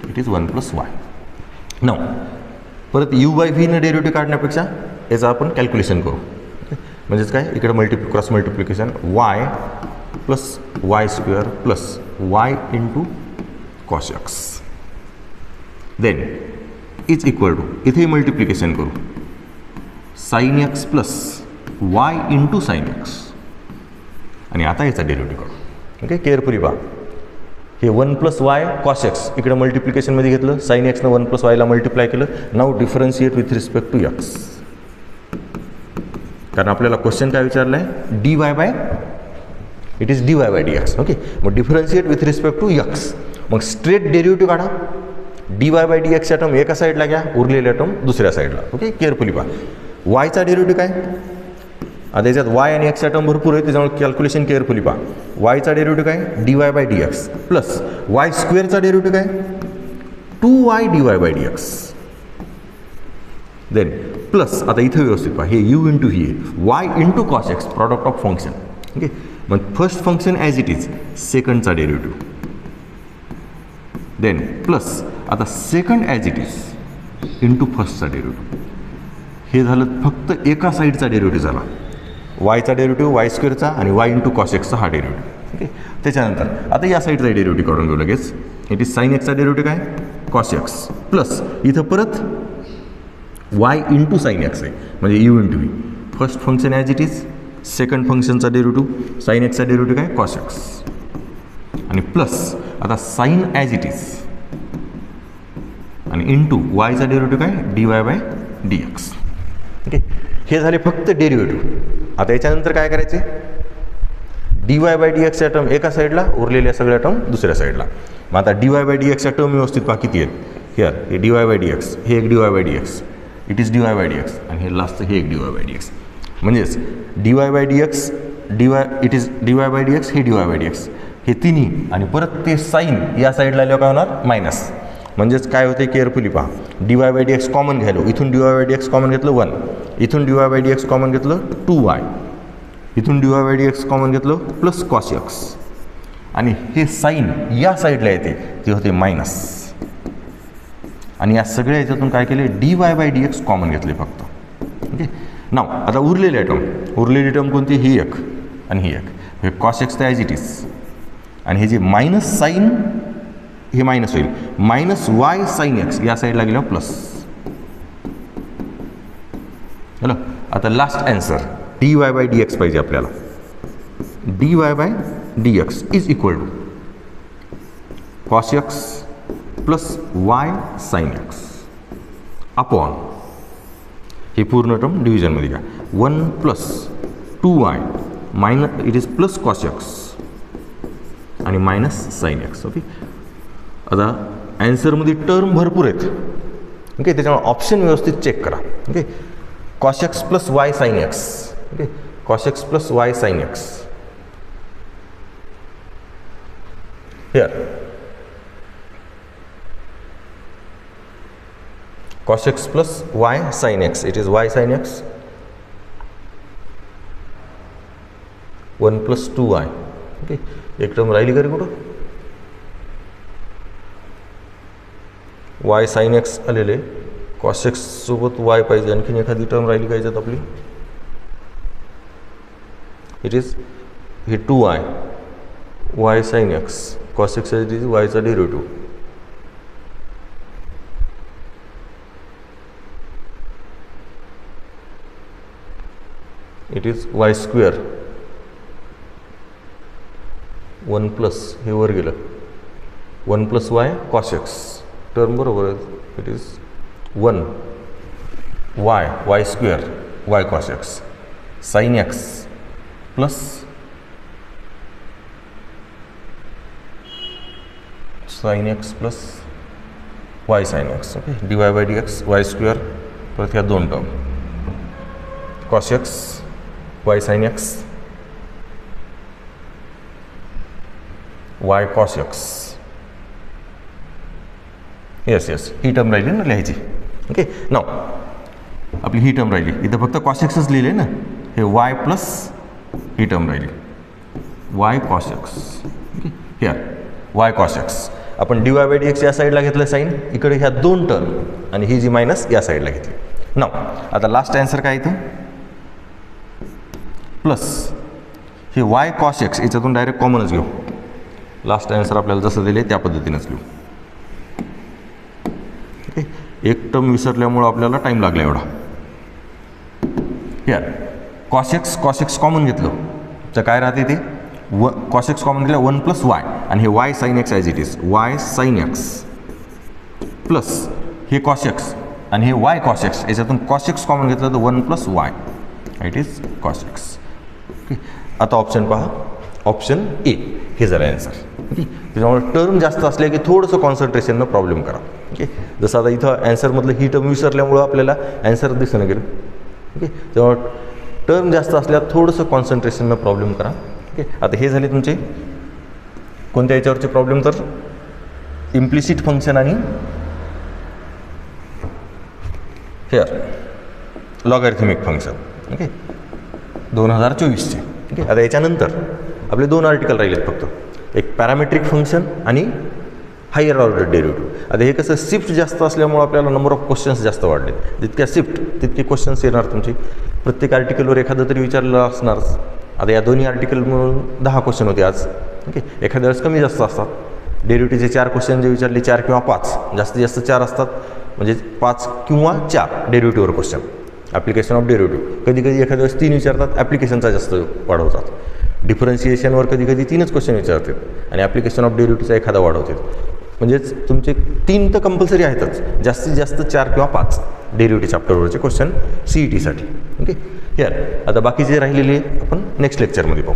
It is 1 plus y. Now परत यू बाय व्हीनं डेरिव्हेटिव्ह काढण्यापेक्षा याचं आपण कॅल्क्युलेशन करू. म्हणजेच काय, इकडे cross multiplication y plus y square plus y into cos x then is equal to इथे मल्टिप्लिकेशन करू sine x plus y into sine x आणि आता याचा डेरिव्हेटिव्ह काढू. ओके, केअरफुली पहा. हे 1 प्लस वाय कॉस एक्स इकडे मल्टिप्लिकेशनमध्ये घेतलं, साइन एक्सनं 1 प्लस वायला मल्टिप्लाय केलं. Now differentiate with respect to x, कारण आपल्याला क्वेश्चन काय विचारलं आहे, dy by it is dy by dx. Okay, मग differentiate with respect to x. मग स्ट्रेट डेरिव्हेटिव्ह काढा. dy बाय dxच्या टर्म एका साईडला घ्या, उरलेल्या टर्म दुसऱ्या साईडला. ओके, केअरफुली पहा. वायचा डेरिव्हेटिव्ह काय, आता याच्यात वाय आणि एक्सचा टर्म भरपूर आहे त्याच्यामुळे कॅल्क्युलेशन केअरफुली पहा. वायचा डेरिव्हेटिव्ह काय, dy by dx plus y स्क्वेअरचा डेरिव्हेटिव्ह काय 2y dy by dx then plus आता इथं व्यवस्थित पहा, हे यू इंटू ही y into cos x product of function. Okay, मग first function as it is सेकंडचा डेरिव्हेटिव्ह देन प्लस आता second as it is into फर्स्टचा डेरिव्हेटिव्ह. हे झालं फक्त एका साईडचा डेरिव्हेटिव्ह झाला, वायचा डेरिव्हेटिव्ह वाय स्क्वेअरचा आणि वाय इंटू कॉस एक्सचा हा डेरिव्हेटिव्ह. ओके, त्याच्यानंतर आता या साईडचा डेरिव्हेटिव्ह काढून घेऊ लगेच. इट इज साइन एक्सचा डेरिव्हेटिव्ह काय कॉस एक्स प्लस इथं परत वाय इंटू साइन एक्स आहे म्हणजे you into v. First function as it is, second फंक्शनचा डेरिव्हेटिव्ह साइन एक्सचा डेरिव्हेटिव्ह काय कॉस एक्स आणि प्लस आता साइन ॲज इट इज आणि इंटू वायचा डेरिव्हेटिव्ह काय dy बाय dx. ओके, हे झाले फक्त डेरिव्हेटिव्ह. आता याच्यानंतर काय करायचे, dy बाय dxच्या टर्म एका साईडला, उरलेल्या सगळ्या टर्म दुसऱ्या साईडला. मग आता dy बाय dxच्या टर्म व्यवस्थित पहा किती आहेत. हिअर हे dy बाय dx, हे एक dy by dx, it is dy by dx आणि हे लास्टचं हे एक dy बाय dx. म्हणजेच dy by dx it is dy by dx, हे dy बाय dx हे तिन्ही आणि परत ते साईन या साईडला आल्यावर काय होणार मायनस. म्हणजेच काय होते केअरफुली पहा, dy बाय dx कॉमन घ्यायलो, इथून dy बाय dx कॉमन घेतलं 1, इथून dy बाय dx कॉमन घेतलं 2y, इथून dy बाय dx कॉमन घेतलं प्लस कॉस एक्स आणि हे साईन या साईडला येते ते होते मायनस. आणि या सगळ्या याच्यातून काय केले dy बाय dx कॉमन घेतले फक्त. ओके, नाव आता उरलेली टर्म कोणती, ही एक आणि ही एक. हे कॉस एक्स तर ॲज इट इज आणि हे जे मायनस साईन हे मायनस होईल, मायनस वाय साइन एक्स या साईडला गेल्यावर प्लस. हॅलो, आता last answer dy by dx पाहिजे आपल्याला. dy by dx is equal to cos x plus y sine x upon हे पूर्ण टर्म डिव्हिजनमध्ये घ्या 1 plus 2y minus it is plus cos x आणि मायनस साइन एक्स. ओके, आता ॲन्सरमध्ये term भरपूर आहेत ओके. त्याच्यामुळे ऑप्शन व्यवस्थित चेक करा. Okay. Cos x plus y sine x. Okay. Cos x plus y sine x. Here cos x plus y sin x, it is y sin x 1 plus 2y. Okay. एक term राहिली का रे कुठं? y sin x आलेले, cos x सोबत y पाहिजे, आणखीन एखादी term राहिली का याच्यात आपली? इट इज हे 2y y sin x cos x it is y चा derivative. It is y square 1 plus हे वर गेलं 1 plus y cos x term बरोबर आहे. It is 1 y square y cos x sine x plus sine x plus y sine x. Okay. D Y by d x y square परत ह्या दोन term cos x y sin x y cos x. Yes ही term राहिली ना लिहायची. Okay. नाव आपली ही term राहिली, इथं फक्त cos x च लिहिले ना, हे y प्लस ही टर्म राहिली y cos x. Okay. Here y cos x आपण dy बाय dx या साईडला घेतलं साईन, इकडे ह्या दोन टर्म आणि ही जी मायनस या साईडला घेतली. नाव आता लास्ट आन्सर काय इथं प्लस हे y cos x याच्यातून डायरेक्ट कॉमनच घेऊ. लास्ट आन्सर आपल्याला जसं दिले त्या पद्धतीनेच घेऊ. ओके. एक टर्म विसरल्यामुळं आपल्याला टाईम लागला एवढा. हिअर cos x कॉमन घेतलं तर काय राहते ते cos x कॉमन घेतलं 1 प्लस वाय आणि हे y sin x as it is y sin x plus हे cos x आणि हे y cos x याच्यातून cos x कॉमन घेतलं तर 1 plus why it is cos x. आता ऑप्शन पहा, ऑप्शन ए हे जरा आन्सर. ओके. त्याच्यामुळे टर्म जास्त असले की थोडंसं कॉन्सन्ट्रेशननं प्रॉब्लेम करा. ओके. जसं आता इथं ॲन्सरमधलं ही टर्म विसरल्यामुळं आपल्याला ॲन्सर दिसणं गेलं. ओके. त्यामुळे टर्म जास्त असल्यावर थोडंसं कॉन्सन्ट्रेशननं प्रॉब्लेम करा. ओके. आता हे झाले तुमचे कोणत्या याच्यावरचे प्रॉब्लेम, तर इम्प्लिसिट फंक्शन आणि हेअर लॉगॅरिथमिक फंक्शन. ओके. 2024चे. ओके. आता याच्यानंतर आपले दोन आर्टिकल राहिलेत फक्त, एक पॅरामेट्रिक फंक्शन आणि हायर ऑर्डर डेरिव्हेटिव्ह. आता हे कसं शिफ्ट जास्त असल्यामुळे आपल्याला नंबर ऑफ क्वेश्चन्स जास्त वाढले, जितक्या शिफ्ट तितके क्वेश्चन्स येणार तुमची. प्रत्येक आर्टिकलवर एखादं तरी विचारलं असणारच. आता या दोन्ही आर्टिकल मिळून 10 क्वेश्चन होते आज. ओके. एखाद्या वेळेस कमी जास्त असतात. डेरिव्हेटिव्हचे 4 क्वेश्चन जे विचारले 4 किंवा 5, जास्तीत जास्त 4 असतात, म्हणजे 5 किंवा 4 डेरिव्हेटिव्हवर क्वेश्चन. ॲप्लिकेशन ऑफ डेरिव्हेटिव्ह कधी कधी एखाद्या वेळेस 3 विचारतात, ॲप्लिकेशनचा जास्त वाढवतात. डिफरन्शिएशनवर कधी कधी 3च क्वेश्चन विचारतात आणि ॲप्लिकेशन ऑफ डेरिव्हेटिव्हचा एखादा वाढवतात. म्हणजेच तुमचे 3 तर कंपल्सरी आहेतच, जास्तीत जास्त 4 किंवा 5 डेरिव्हेटिव्ह चॅप्टरवरचे क्वेश्चन CET साठी. ओके. हिअर आता बाकीचे राहिलेले आपण नेक्स्ट लेक्चरमध्ये पाहू.